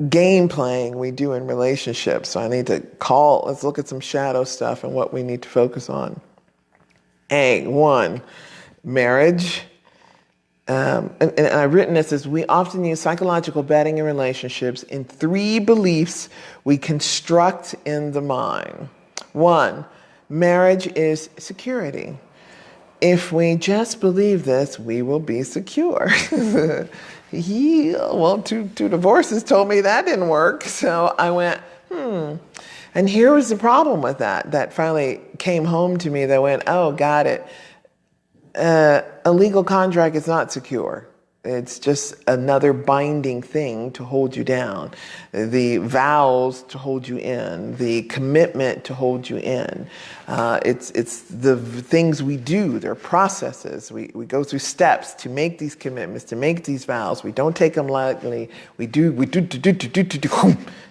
[SPEAKER 1] game playing we do in relationships. So I need to let's look at some shadow stuff and what we need to focus on. One, marriage. And I've written this as we often use psychological betting in relationships in 3 beliefs we construct in the mind. 1, marriage is security. If we just believe this, we will be secure. Well, two divorces told me that didn't work. So I went, And here was the problem with that finally came home to me. That went, oh, got it. A legal contract is not secure. It's just another binding thing to hold you down. The vows to hold you in, the commitment to hold you in. It's the things we do, they're processes. We go through steps to make these commitments, to make these vows. We don't take them lightly. We do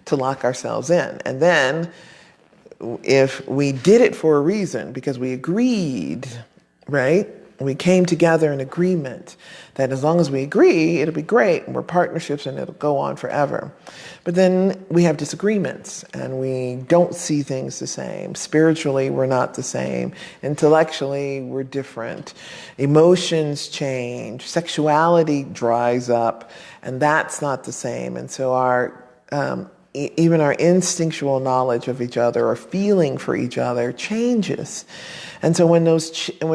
[SPEAKER 1] to lock ourselves in. And then if we did it for a reason, because we agreed, right? We came together in agreement that as long as we agree, it'll be great, and we're partnerships and it'll go on forever. But then we have disagreements and we don't see things the same. Spiritually, we're not the same. Intellectually, we're different. Emotions change. Sexuality dries up, and that's not the same. And so even our instinctual knowledge of each other or feeling for each other changes. And so when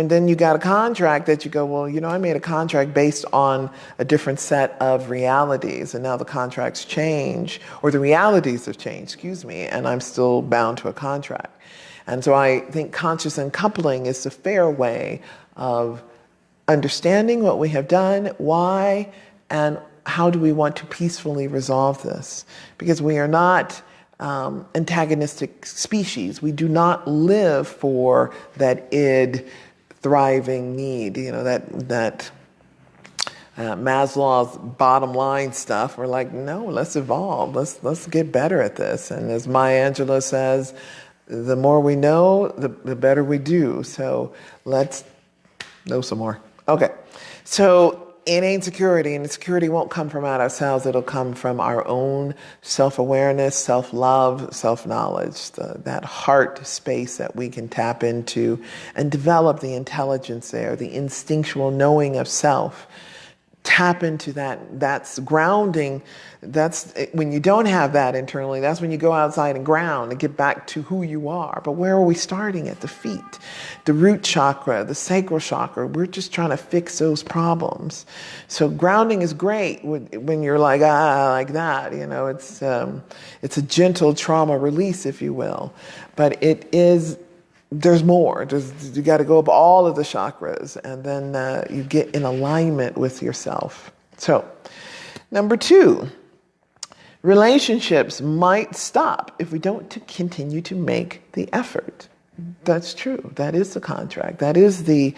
[SPEAKER 1] then you got a contract that you go, well, I made a contract based on a different set of realities, and now the contracts change, or the realities have changed, and I'm still bound to a contract. And so I think conscious uncoupling is the fair way of understanding what we have done, why, and how do we want to peacefully resolve this? Because we are not antagonistic species. We do not live for that id thriving need, that Maslow's bottom line stuff. We're like, no, let's evolve. Let's get better at this. And as Maya Angelou says, the more we know, the better we do. So let's know some more. Okay. So innate security, and security won't come from out ourselves. It'll come from our own self-awareness, self-love, self-knowledge, that heart space that we can tap into and develop the intelligence there, the instinctual knowing of self. Tap into that. That's grounding. That's when you don't have that internally, that's when you go outside and ground and get back to who you are. But where are we starting? At the feet, the root chakra, the sacral chakra. We're just trying to fix those problems. So grounding is great when you're like, like that, it's a gentle trauma release, if you will. But there's more. You got to go up all of the chakras, and then you get in alignment with yourself. So, number 2, relationships might stop if we don't continue to make the effort. That's true. That is the contract. That is the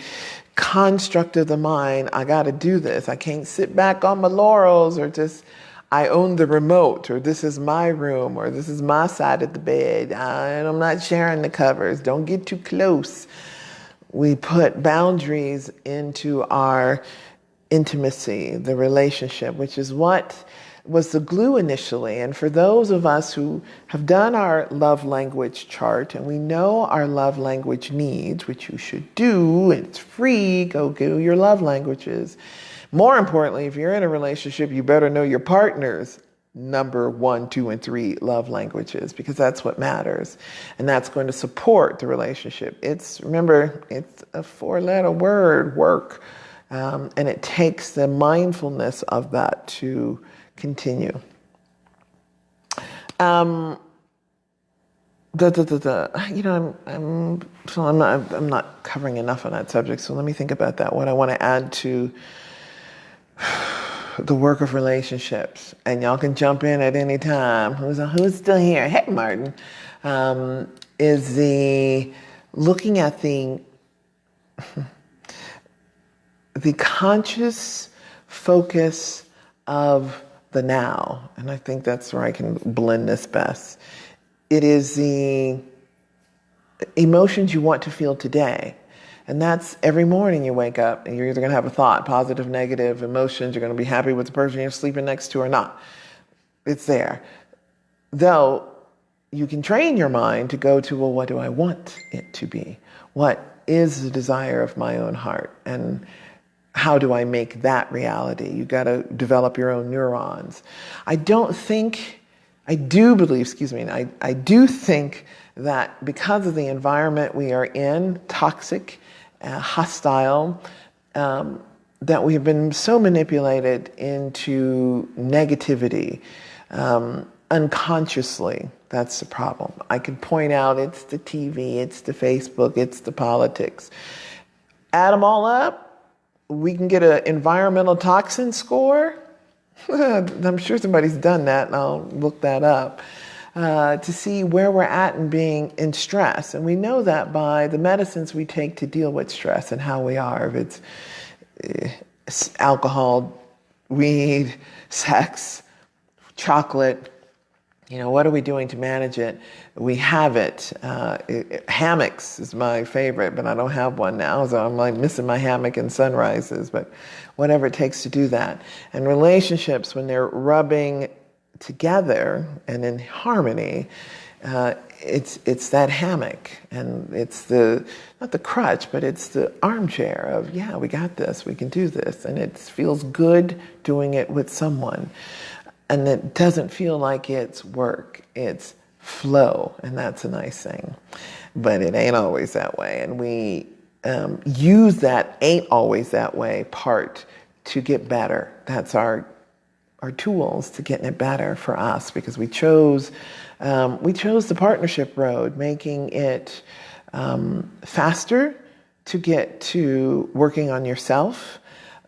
[SPEAKER 1] construct of the mind. I got to do this. I can't sit back on my laurels or just, I own the remote, or this is my room, or this is my side of the bed, and I'm not sharing the covers. Don't get too close. We put boundaries into our intimacy, the relationship, which is what was the glue initially. And for those of us who have done our love language chart and we know our love language needs, which you should do, it's free, go do your love languages. More importantly, if you're in a relationship, you better know your partner's number 1, 2, and 3 love languages, because that's what matters. And that's going to support the relationship. Remember, it's a 4-letter word, work. And it takes the mindfulness of that to continue. I'm not covering enough on that subject, so let me think about that. What I want to add to the work of relationships, and y'all can jump in at any time. Who's still here? Hey, Martin. Is the looking at the conscious focus of the now, and I think that's where I can blend this best. It is the emotions you want to feel today. And that's every morning you wake up and you're either going to have a thought, positive, negative emotions. You're going to be happy with the person you're sleeping next to or not. It's there. Though you can train your mind to go to, well, what do I want it to be? What is the desire of my own heart? And how do I make that reality? You got to develop your own neurons. I do think that because of the environment we are in, toxic, hostile, that we have been so manipulated into negativity unconsciously. That's the problem. I could point out it's the TV, it's the Facebook, it's the politics. Add them all up, we can get an environmental toxin score. I'm sure somebody's done that, and I'll look that up. To see where we're at in being in stress. And we know that by the medicines we take to deal with stress and how we are. If it's alcohol, weed, sex, chocolate, what are we doing to manage it? We have it. Hammocks is my favorite, but I don't have one now, so I'm like missing my hammock and sunrises, but whatever it takes to do that. And relationships, when they're rubbing together and in harmony, it's that hammock, and it's not the crutch, but it's the armchair of, yeah, we got this, we can do this, and it feels good doing it with someone, and it doesn't feel like it's work, it's flow, and that's a nice thing. But it ain't always that way, and we use that ain't always that way part to get better. That's our tools to getting it better for us, because we chose the partnership road, making it faster to get to working on yourself,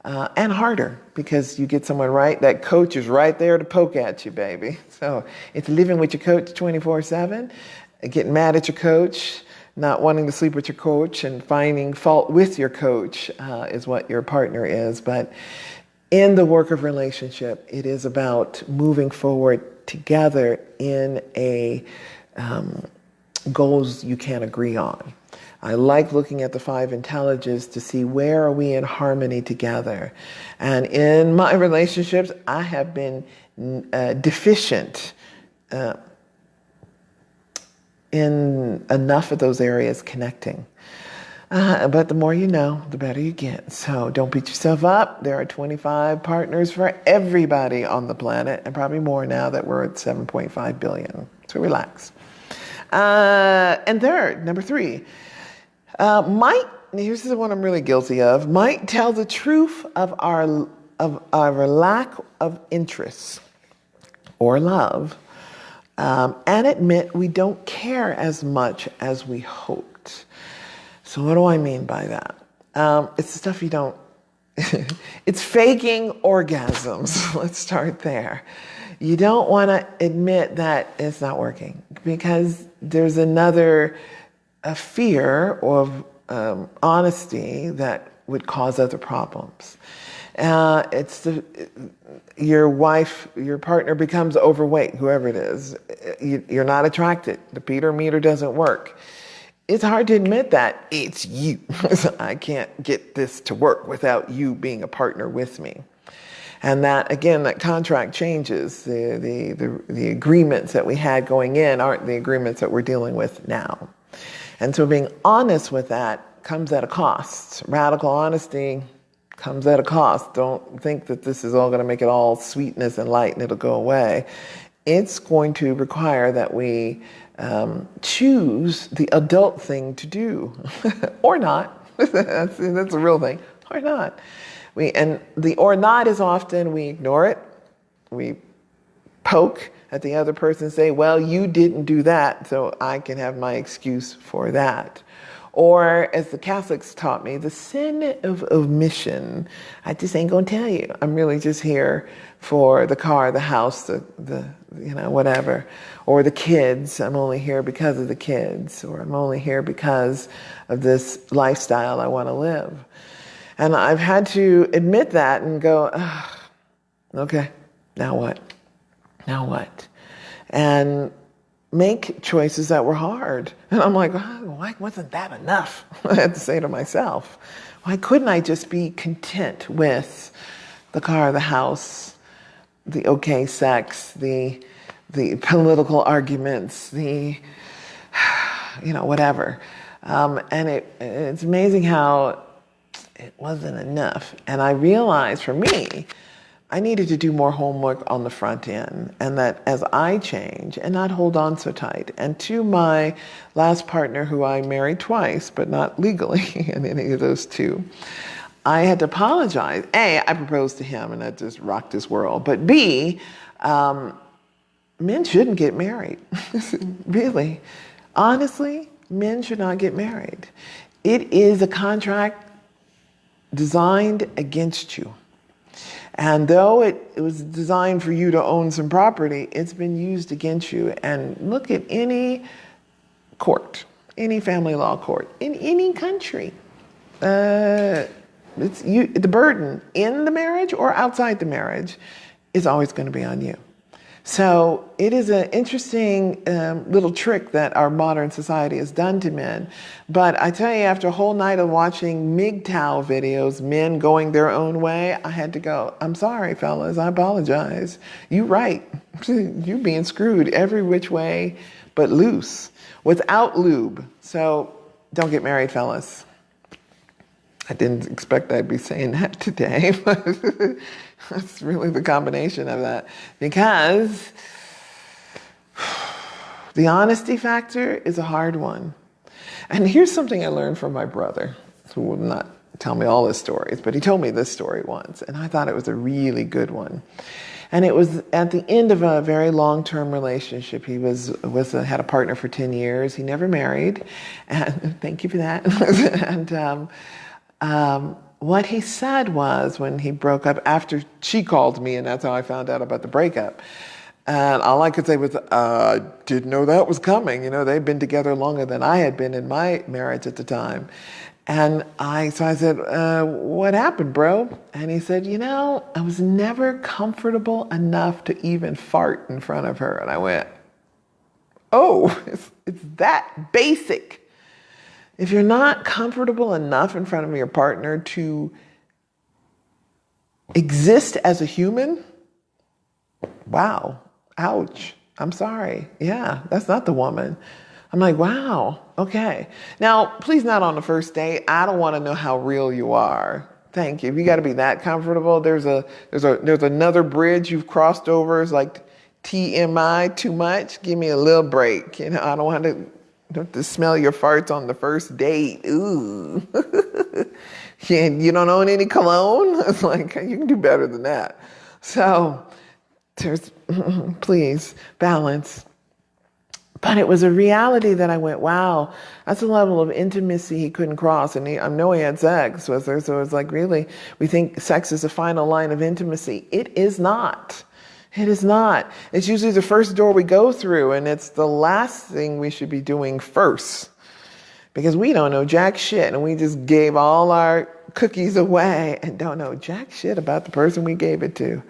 [SPEAKER 1] and harder, because you get someone right. That coach is right there to poke at you, baby. So it's living with your coach 24/7, getting mad at your coach, not wanting to sleep with your coach, and finding fault with your coach is what your partner is. But in the work of relationship, it is about moving forward together in a goals you can agree on. I like looking at the 5 intelligences to see where are we in harmony together. And in my relationships, I have been deficient in enough of those areas connecting. But the more you know, the better you get. So don't beat yourself up. There are 25 partners for everybody on the planet, and probably more now that we're at 7.5 billion. So relax. And third, number 3, here's the one I'm really guilty of, might tell the truth of our lack of interest or love, and admit we don't care as much as we hoped. So what do I mean by that? It's the stuff you don't, it's faking orgasms. Let's start there. You don't want to admit that it's not working because there's a fear of honesty that would cause other problems. Your partner becomes overweight, whoever it is. You're not attracted. The Peter meter doesn't work. It's hard to admit that it's you. I can't get this to work without you being a partner with me. And that, again, that contract changes. The agreements that we had going in aren't the agreements that we're dealing with now. And so being honest with that comes at a cost. Radical honesty comes at a cost. Don't think that this is all going to make it all sweetness and light and it'll go away. It's going to require that we choose the adult thing to do, or not. That's a real thing, or not. And the or not is often we ignore it, we poke at the other person and say, well, you didn't do that, so I can have my excuse for that. Or, as the Catholics taught me, the sin of omission. I just ain't gonna tell you. I'm really just here for the car, the house, the whatever. Or the kids. I'm only here because of the kids. Or I'm only here because of this lifestyle I want to live. And I've had to admit that and go, okay, now what? Now what? And make choices that were hard. And I'm like, why wasn't that enough? I had to say to myself, why couldn't I just be content with the car, the house, the okay sex, the political arguments, the whatever. And it's amazing how it wasn't enough. And I realized for me, I needed to do more homework on the front end, and that as I change and not hold on so tight. And to my last partner, who I married twice, but not legally in any of those two, I had to apologize. A, I proposed to him, and that just rocked his world. But B, men shouldn't get married. Really. Honestly, men should not get married. It is a contract designed against you. And though it was designed for you to own some property, it's been used against you. And look at any court, any family law court, in any country. The burden in the marriage or outside the marriage is always going to be on you. So it is an interesting little trick that our modern society has done to men. But I tell you, after a whole night of watching MGTOW videos, men going their own way, I had to go, I'm sorry, fellas, I apologize. You're right. You're being screwed every which way but loose, without lube. So don't get married, fellas. I didn't expect I'd be saying that today, but that's really the combination of that. Because the honesty factor is a hard one. And here's something I learned from my brother, who will not tell me all his stories, but he told me this story once, and I thought it was a really good one. And it was at the end of a very long-term relationship. He had a partner for 10 years. He never married, and thank you for that. And what he said was, when he broke up, after she called me, and that's how I found out about the breakup, And all I could say was, didn't know that was coming. You know, they'd been together longer than I had been in my marriage at the time. And so I said, what happened, bro? And he said, I was never comfortable enough to even fart in front of her. And I went, oh, it's that basic. If you're not comfortable enough in front of your partner to exist as a human, wow, ouch, I'm sorry. Yeah, that's not the woman. I'm like, wow, okay. Now, please not on the first date. I don't want to know how real you are. Thank you. If you got to be that comfortable, there's another bridge you've crossed over. It's like TMI, too much. Give me a little break. I don't want to smell your farts on the first date. Ooh. You don't own any cologne? It's like, you can do better than that. So please, balance. But it was a reality that I went, wow, that's a level of intimacy he couldn't cross. And I know he had sex with her. So it's like, really, we think sex is the final line of intimacy. It is not. It is not. It's usually the first door we go through, and it's the last thing we should be doing first. Because we don't know jack shit, and we just gave all our cookies away and don't know jack shit about the person we gave it to.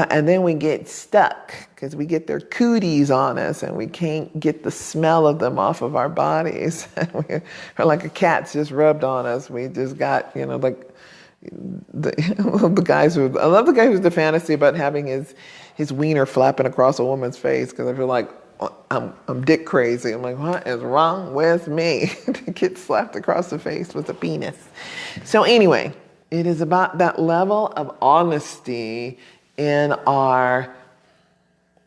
[SPEAKER 1] And then we get stuck because we get their cooties on us and we can't get the smell of them off of our bodies. We're like a cat's just rubbed on us. We just got, like the guys who, I love the guy who's the fantasy about having his wiener flapping across a woman's face, because I feel like I'm dick crazy. I'm like, what is wrong with me to get slapped across the face with a penis? So anyway, it is about that level of honesty in our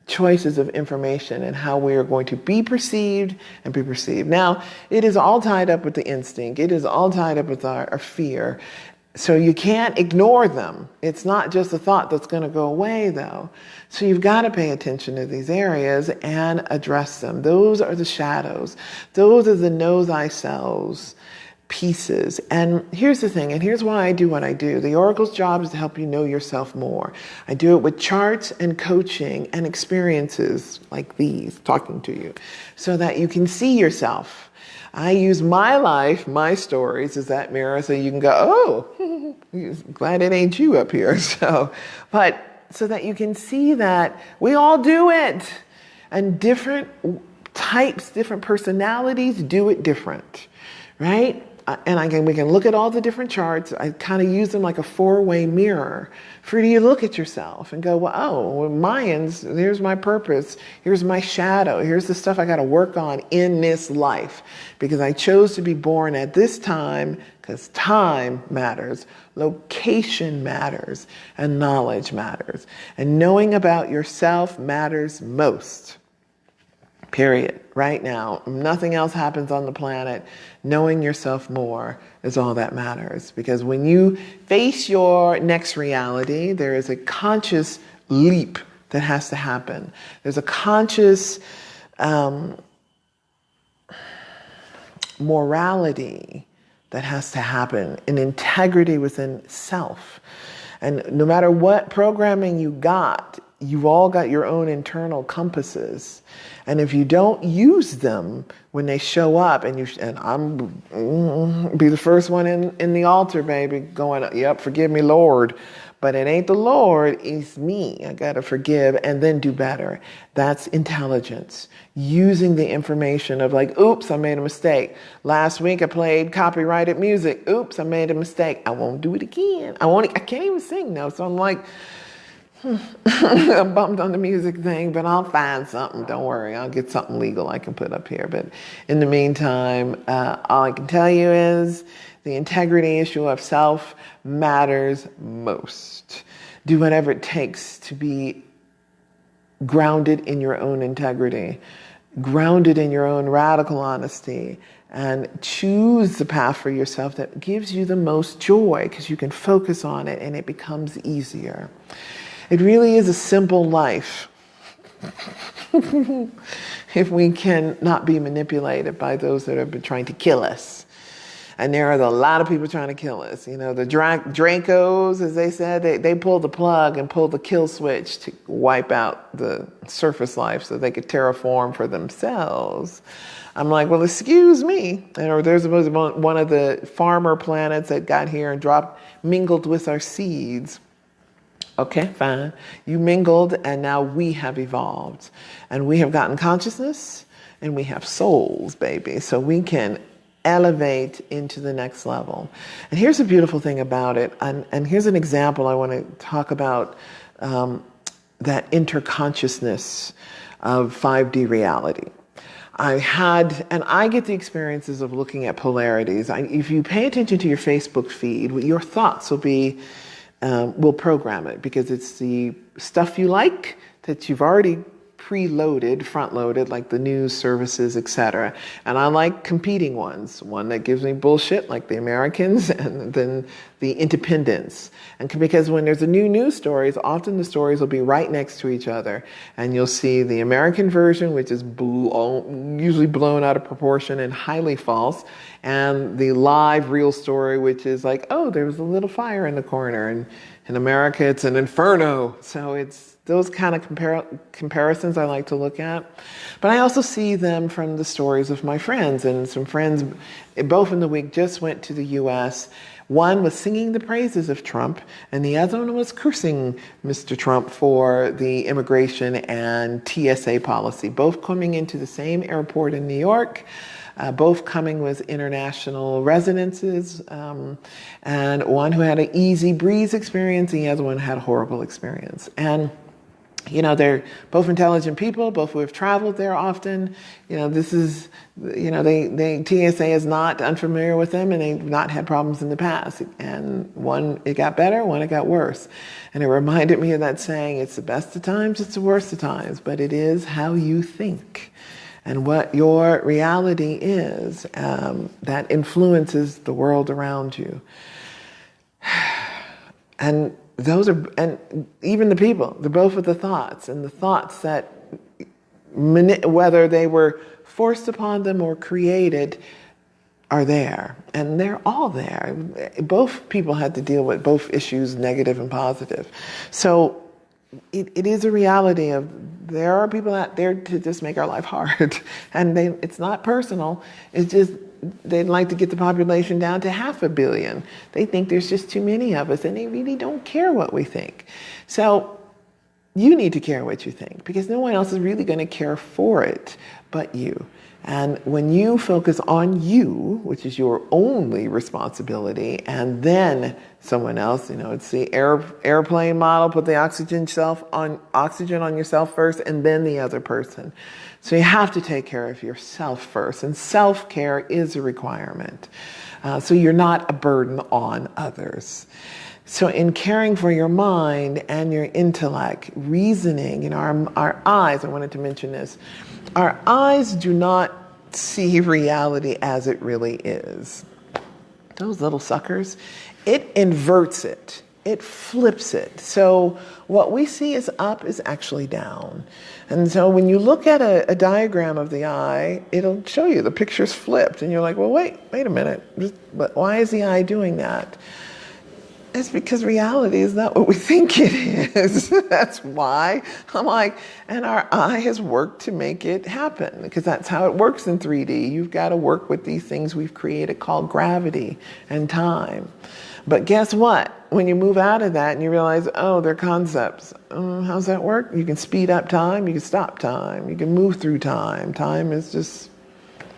[SPEAKER 1] choices of information and how we are going to be perceived and be perceived. Now, it is all tied up with the instinct. It is all tied up with our fear. So you can't ignore them. It's not just a thought that's going to go away, though. So you've got to pay attention to these areas and address them. Those are the shadows. Those are the know thyself pieces. And here's the thing, and here's why I do what I do. The Oracle's job is to help you know yourself more. I do it with charts and coaching and experiences like these, talking to you, so that you can see yourself. I use my life, my stories as that mirror, so you can go, oh, glad it ain't you up here. So that you can see that we all do it. And different types, different personalities do it different, right? And we can look at all the different charts. I kind of use them like a four-way mirror for you to look at yourself and go, well, Mayans, here's my purpose. Here's my shadow. Here's the stuff I got to work on in this life, because I chose to be born at this time, because time matters, location matters, and knowledge matters. And knowing about yourself matters most. Period. Right now, nothing else happens on the planet. Knowing yourself more is all that matters. Because when you face your next reality, there is a conscious leap that has to happen. There's a conscious morality that has to happen, an integrity within self. And no matter what programming you got, you've all got your own internal compasses. And if you don't use them when they show up, and I'm be the first one in the altar, baby, going, yep, forgive me, Lord. But it ain't the Lord, it's me. I got to forgive and then do better. That's intelligence. Using the information of like, oops, I made a mistake. Last week I played copyrighted music. Oops, I made a mistake. I won't do it again. I can't even sing now. So I'm like, I bumped on the music thing, but I'll find something. Don't worry. I'll get something legal I can put up here. But in the meantime, all I can tell you is the integrity issue of self matters most. Do whatever it takes to be grounded in your own integrity, grounded in your own radical honesty, and choose the path for yourself that gives you the most joy, because you can focus on it and it becomes easier. It really is a simple life if we can not be manipulated by those that have been trying to kill us. And there are a lot of people trying to kill us. You know, the Dracos, as they said, they pulled the plug and pulled the kill switch to wipe out the surface life so they could terraform for themselves. I'm like, well, excuse me. Or there's one of the farmer planets that got here and mingled with our seeds. Okay, fine. You mingled, and now we have evolved. And we have gotten consciousness, and we have souls, baby. So we can elevate into the next level. And here's the beautiful thing about it. And here's an example I want to talk about, that interconsciousness of 5D reality. I get the experiences of looking at polarities. If you pay attention to your Facebook feed, your thoughts will program it, because it's the stuff you like that you've already preloaded, front-loaded, like the news services, etc. And I like competing ones. One that gives me bullshit, like the Americans, and then the independents. And because when there's a new news stories, often the stories will be right next to each other. And you'll see the American version, which is usually blown out of proportion and highly false, and the live real story, which is like, oh, there was a little fire in the corner. And in America, it's an inferno. So it's those kind of comparisons I like to look at. But I also see them from the stories of my friends. And some friends, both in the week, just went to the U.S. One was singing the praises of Trump, and the other one was cursing Mr. Trump for the immigration and TSA policy, both coming into the same airport in New York. Both coming with international residences, and one who had an easy breeze experience, and the other one had a horrible experience. And you know, they're both intelligent people, both who have traveled there often. You know, this is, you know, TSA is not unfamiliar with them, and they've not had problems in the past. And one, it got better, one, it got worse. And it reminded me of that saying, it's the best of times, it's the worst of times, but it is how you think and what your reality is that influences the world around you. And those are, and even the people, they're both with the thoughts, and the thoughts that, whether they were forced upon them or created, are there. And they're all there. Both people had to deal with both issues, negative and positive. So it is a reality of, there are people out there to just make our life hard. And it's not personal. It's just, they'd like to get the population down to 500 million. They think there's just too many of us, and they really don't care what we think. So you need to care what you think, because no one else is really going to care for it but you. And when you focus on you, which is your only responsibility, and then someone else, you know, it's the airplane model, put the oxygen on yourself first, and then the other person. So you have to take care of yourself first, and self-care is a requirement. So you're not a burden on others. So in caring for your mind and your intellect, reasoning, you know, our eyes, I wanted to mention this, our eyes do not see reality as it really is. Those little suckers, it inverts it. It flips it. So what we see is up is actually down. And so when you look at a diagram of the eye, it'll show you the picture's flipped. And you're like, well, wait a minute. But why is the eye doing that? It's because reality is not what we think it is. That's why. I'm like, and our eye has worked to make it happen, because that's how it works in 3D. You've got to work with these things we've created called gravity and time. But guess what? When you move out of that and you realize, oh, they're concepts. How's that work? You can speed up time. You can stop time. You can move through time. Time is just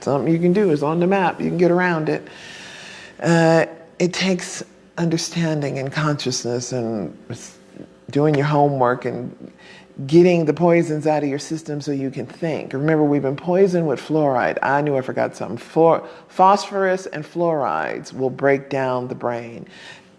[SPEAKER 1] something you can do. It's on the map. You can get around it. It takes understanding and consciousness and doing your homework and getting the poisons out of your system so you can think. Remember, we've been poisoned with fluoride. I knew I forgot something. Phosphorus and fluorides will break down the brain.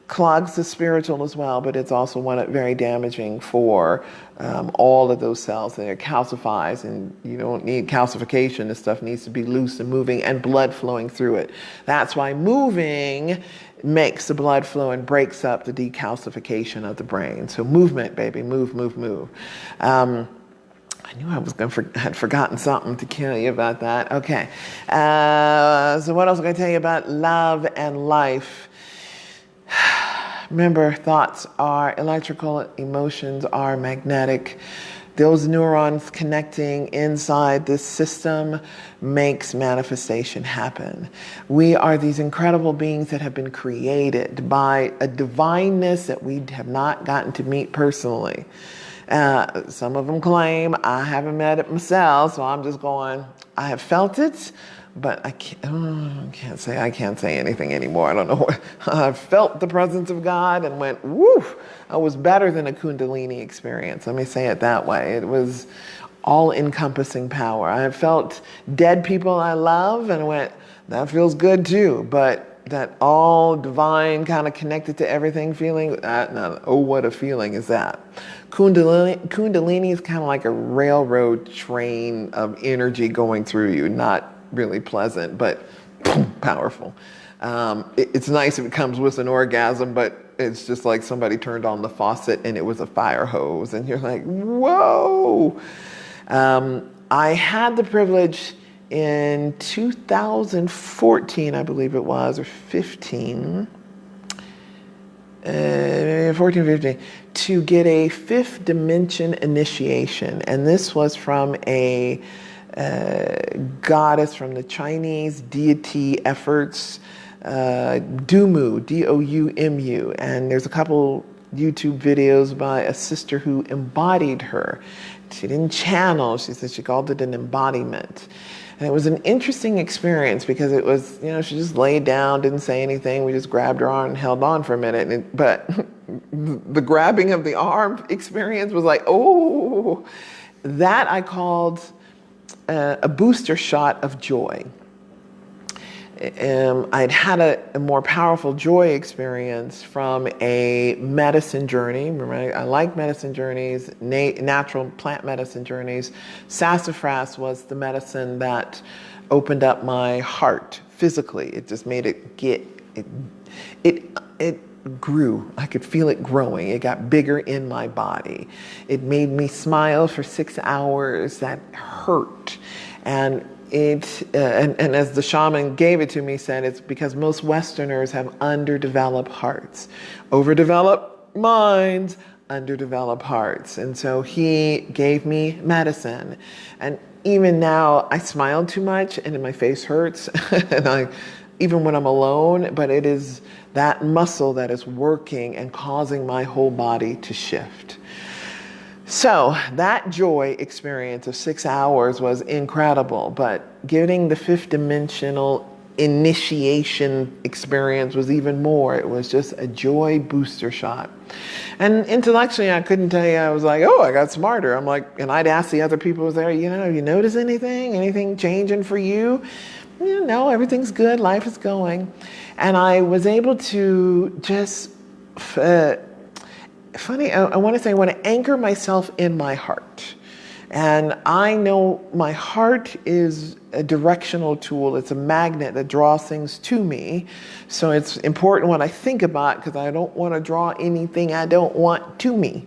[SPEAKER 1] Clogs the spiritual as well, but it's also very damaging for all of those cells. And it calcifies, and you don't need calcification. This stuff needs to be loose and moving and blood flowing through it. That's why moving makes the blood flow and breaks up the decalcification of the brain. So movement, baby, move, move, move. I knew I was had forgotten something to tell you about that. Okay. So what else am I going to tell you about love and life? Remember, thoughts are electrical, emotions are magnetic. Those neurons connecting inside this system makes manifestation happen. We are these incredible beings that have been created by a divineness that we have not gotten to meet personally. Some of them claim, I haven't met it myself, so I'm just going, I have felt it, but I can't say anything anymore. I don't know what. I felt the presence of God and went, woo, it was better than a Kundalini experience. Let me say it that way. It was all-encompassing power. I have felt dead people I love and went, that feels good too, but that all divine kind of connected to everything feeling, oh, what a feeling is that. Kundalini is kind of like a railroad train of energy going through you, not really pleasant, but powerful. It's nice if it comes with an orgasm, but it's just like somebody turned on the faucet and it was a fire hose and you're like, whoa. I had the privilege in 2014, I believe it was, or 15, 15, to get a fifth dimension initiation. And this was from a goddess from the Chinese deity efforts, Doumu, D-O-U-M-U. And there's a couple YouTube videos by a sister who embodied her. She didn't channel, she said she called it an embodiment. And it was an interesting experience because it was, she just laid down, didn't say anything. We just grabbed her arm and held on for a minute. But the grabbing of the arm experience was like, oh, that I called a booster shot of joy. I'd had a more powerful joy experience from a medicine journey. Remember, I like medicine journeys, natural plant medicine journeys. Sassafras was the medicine that opened up my heart physically. It just made it it grew. I could feel it growing. It got bigger in my body. It made me smile for 6 hours. That hurt. And and as the shaman gave it to me, said it's because most Westerners have underdeveloped hearts, overdeveloped minds, underdeveloped hearts. And so he gave me medicine. And even now, I smile too much and my face hurts. And even when I'm alone, but it is that muscle that is working and causing my whole body to shift. So that joy experience of 6 hours was incredible, but getting the fifth dimensional initiation experience was even more. It was just a joy booster shot. And intellectually, I couldn't tell you, I was like, oh, I got smarter. I'm like, and I'd ask the other people who was there, have you noticed anything? Anything changing for you? No, everything's good. Life is going. And I was able to just... I want to anchor myself in my heart. And I know my heart is a directional tool. It's a magnet that draws things to me. So it's important what I think about because I don't want to draw anything I don't want to me.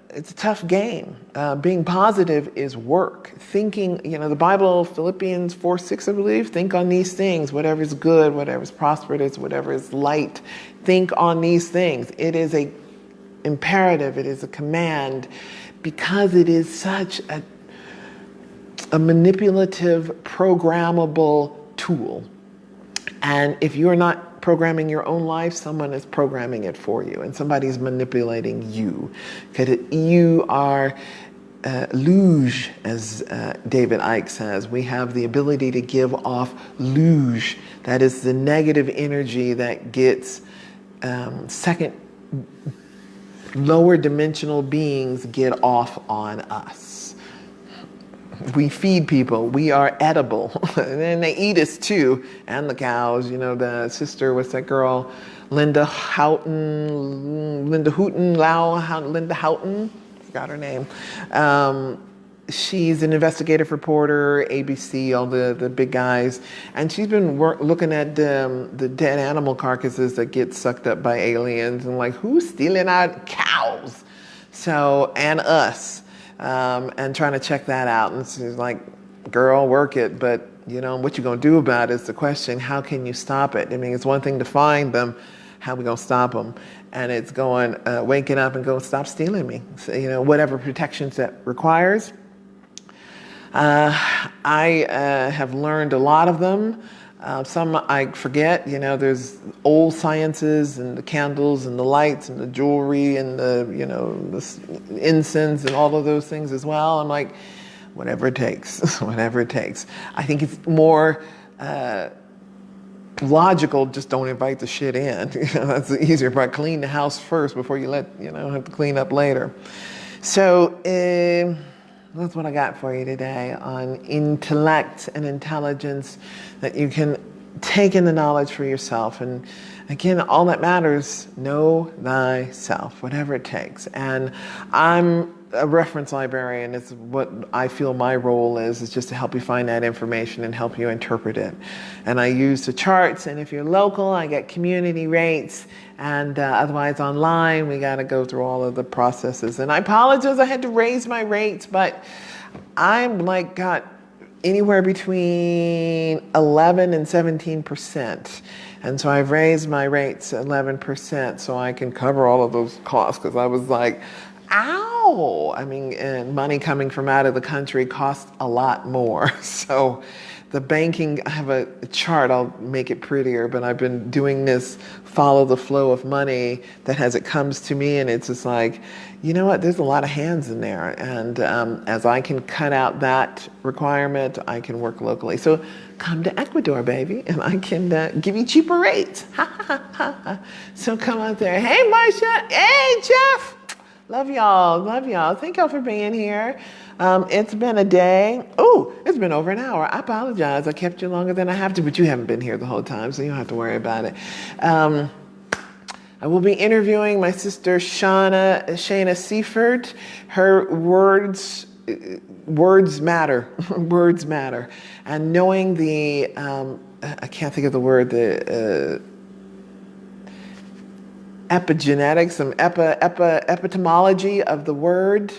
[SPEAKER 1] It's a tough game. Being positive is work. Thinking, the Bible, Philippians 4:6, I believe, think on these things, whatever is good, whatever is prosperous, whatever is light. Think on these things. It is a imperative, it is a command, because it is such a manipulative, programmable tool. And if you're not programming your own life, someone is programming it for you, and somebody's manipulating you. Because you are luge, as David Icke says. We have the ability to give off luge. That is the negative energy that gets lower dimensional beings get off on us. We feed people. We are edible. And then they eat us too. And the cows. The sister, what's that girl? Linda Houghton. Forgot her name. She's an investigative reporter, ABC, all the big guys. And she's been looking at the dead animal carcasses that get sucked up by aliens and who's stealing our cows? And us. and trying to check that out. And she's like, girl, work it, but what you gonna do about it is the question. How can you stop it? I mean, it's one thing to find them. How we gonna stop them? And it's going, waking up and go, stop stealing me. So, whatever protections that requires. I have learned a lot of them. Some I forget, there's old sciences and the candles and the lights and the jewelry and the incense and all of those things as well. I'm like, whatever it takes, whatever it takes. I think it's more logical, just don't invite the shit in. That's the easier part. Clean the house first before you have to clean up later. So that's what I got for you today on intellect and intelligence, that you can take in the knowledge for yourself. And again, all that matters, know thyself, whatever it takes. And I'm a reference librarian. It's what I feel my role is just to help you find that information and help you interpret it. And I use the charts, and if you're local, I get community rates, and otherwise online, we got to go through all of the processes. And I apologize, I had to raise my rates, but I'm got anywhere between 11 and 17%. And so I've raised my rates 11% so I can cover all of those costs, because I was like, ow! I mean, and money coming from out of the country costs a lot more. So the banking, I have a chart, I'll make it prettier, but I've been doing this follow the flow of money that as it comes to me, and it's just like, you know what, there's a lot of hands in there. And as I can cut out that requirement, I can work locally. So come to Ecuador, baby, and I can give you cheaper rates. So come out there. Hey, Marsha. Hey, Jeff. Love y'all. Love y'all. Thank y'all for being here. It's been a day. Oh, it's been over an hour. I apologize. I kept you longer than I have to, but you haven't been here the whole time, so you don't have to worry about it. I will be interviewing my sister Shana Seifert. Her words matter. Words matter. And knowing the, I can't think of the word, the epigenetics, some epitomology of the word,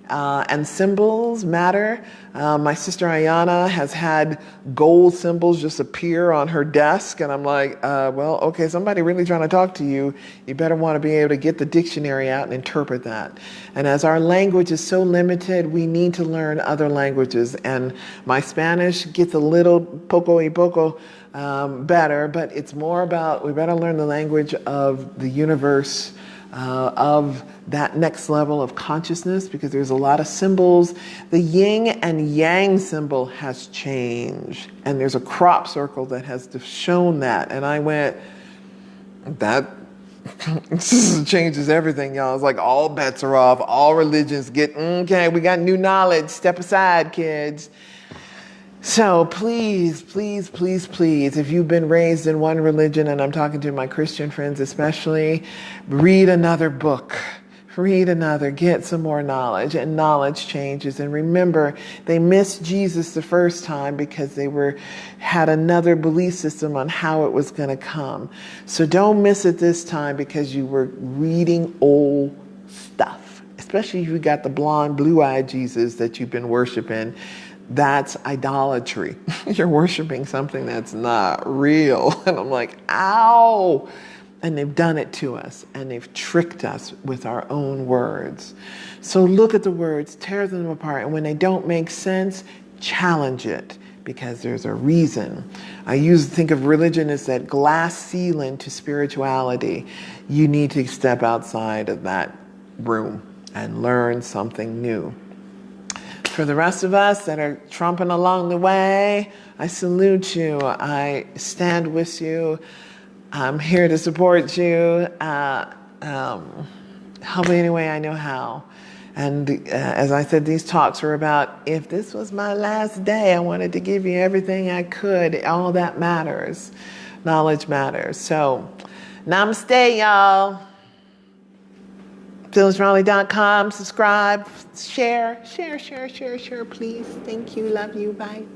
[SPEAKER 1] and symbols matter. My sister Ayana has had gold symbols just appear on her desk, and I'm like, well, okay, somebody really trying to talk to you. You better want to be able to get the dictionary out and interpret that. And as our language is so limited, we need to learn other languages. And my Spanish gets a little poco y poco better, but it's more about, we better learn the language of the universe, of that next level of consciousness, because there's a lot of symbols. The yin and yang symbol has changed, and there's a crop circle that has shown that. And I went, that changes everything, y'all. It's like all bets are off. All religions get, okay, we got new knowledge. Step aside, kids. So please, please, please, please, if you've been raised in one religion, and I'm talking to my Christian friends especially, read another book. Read another, get some more knowledge, and knowledge changes. And remember, they missed Jesus the first time because they had another belief system on how it was going to come. So don't miss it this time because you were reading old stuff, especially if you got the blonde, blue-eyed Jesus that you've been worshiping. That's idolatry. You're worshiping something that's not real. And I'm like, ow! And they've done it to us, and they've tricked us with our own words. So look at the words, tear them apart, and when they don't make sense, challenge it, because there's a reason. I think of religion as that glass ceiling to spirituality. You need to step outside of that room and learn something new. For the rest of us that are trumping along the way, I salute you. I stand with you. I'm here to support you. Help me any way I know how. And as I said, these talks were about, if this was my last day, I wanted to give you everything I could. All that matters. Knowledge matters. So, namaste, y'all. PhyllisRaleigh.com. Subscribe, share, please. Thank you. Love you. Bye.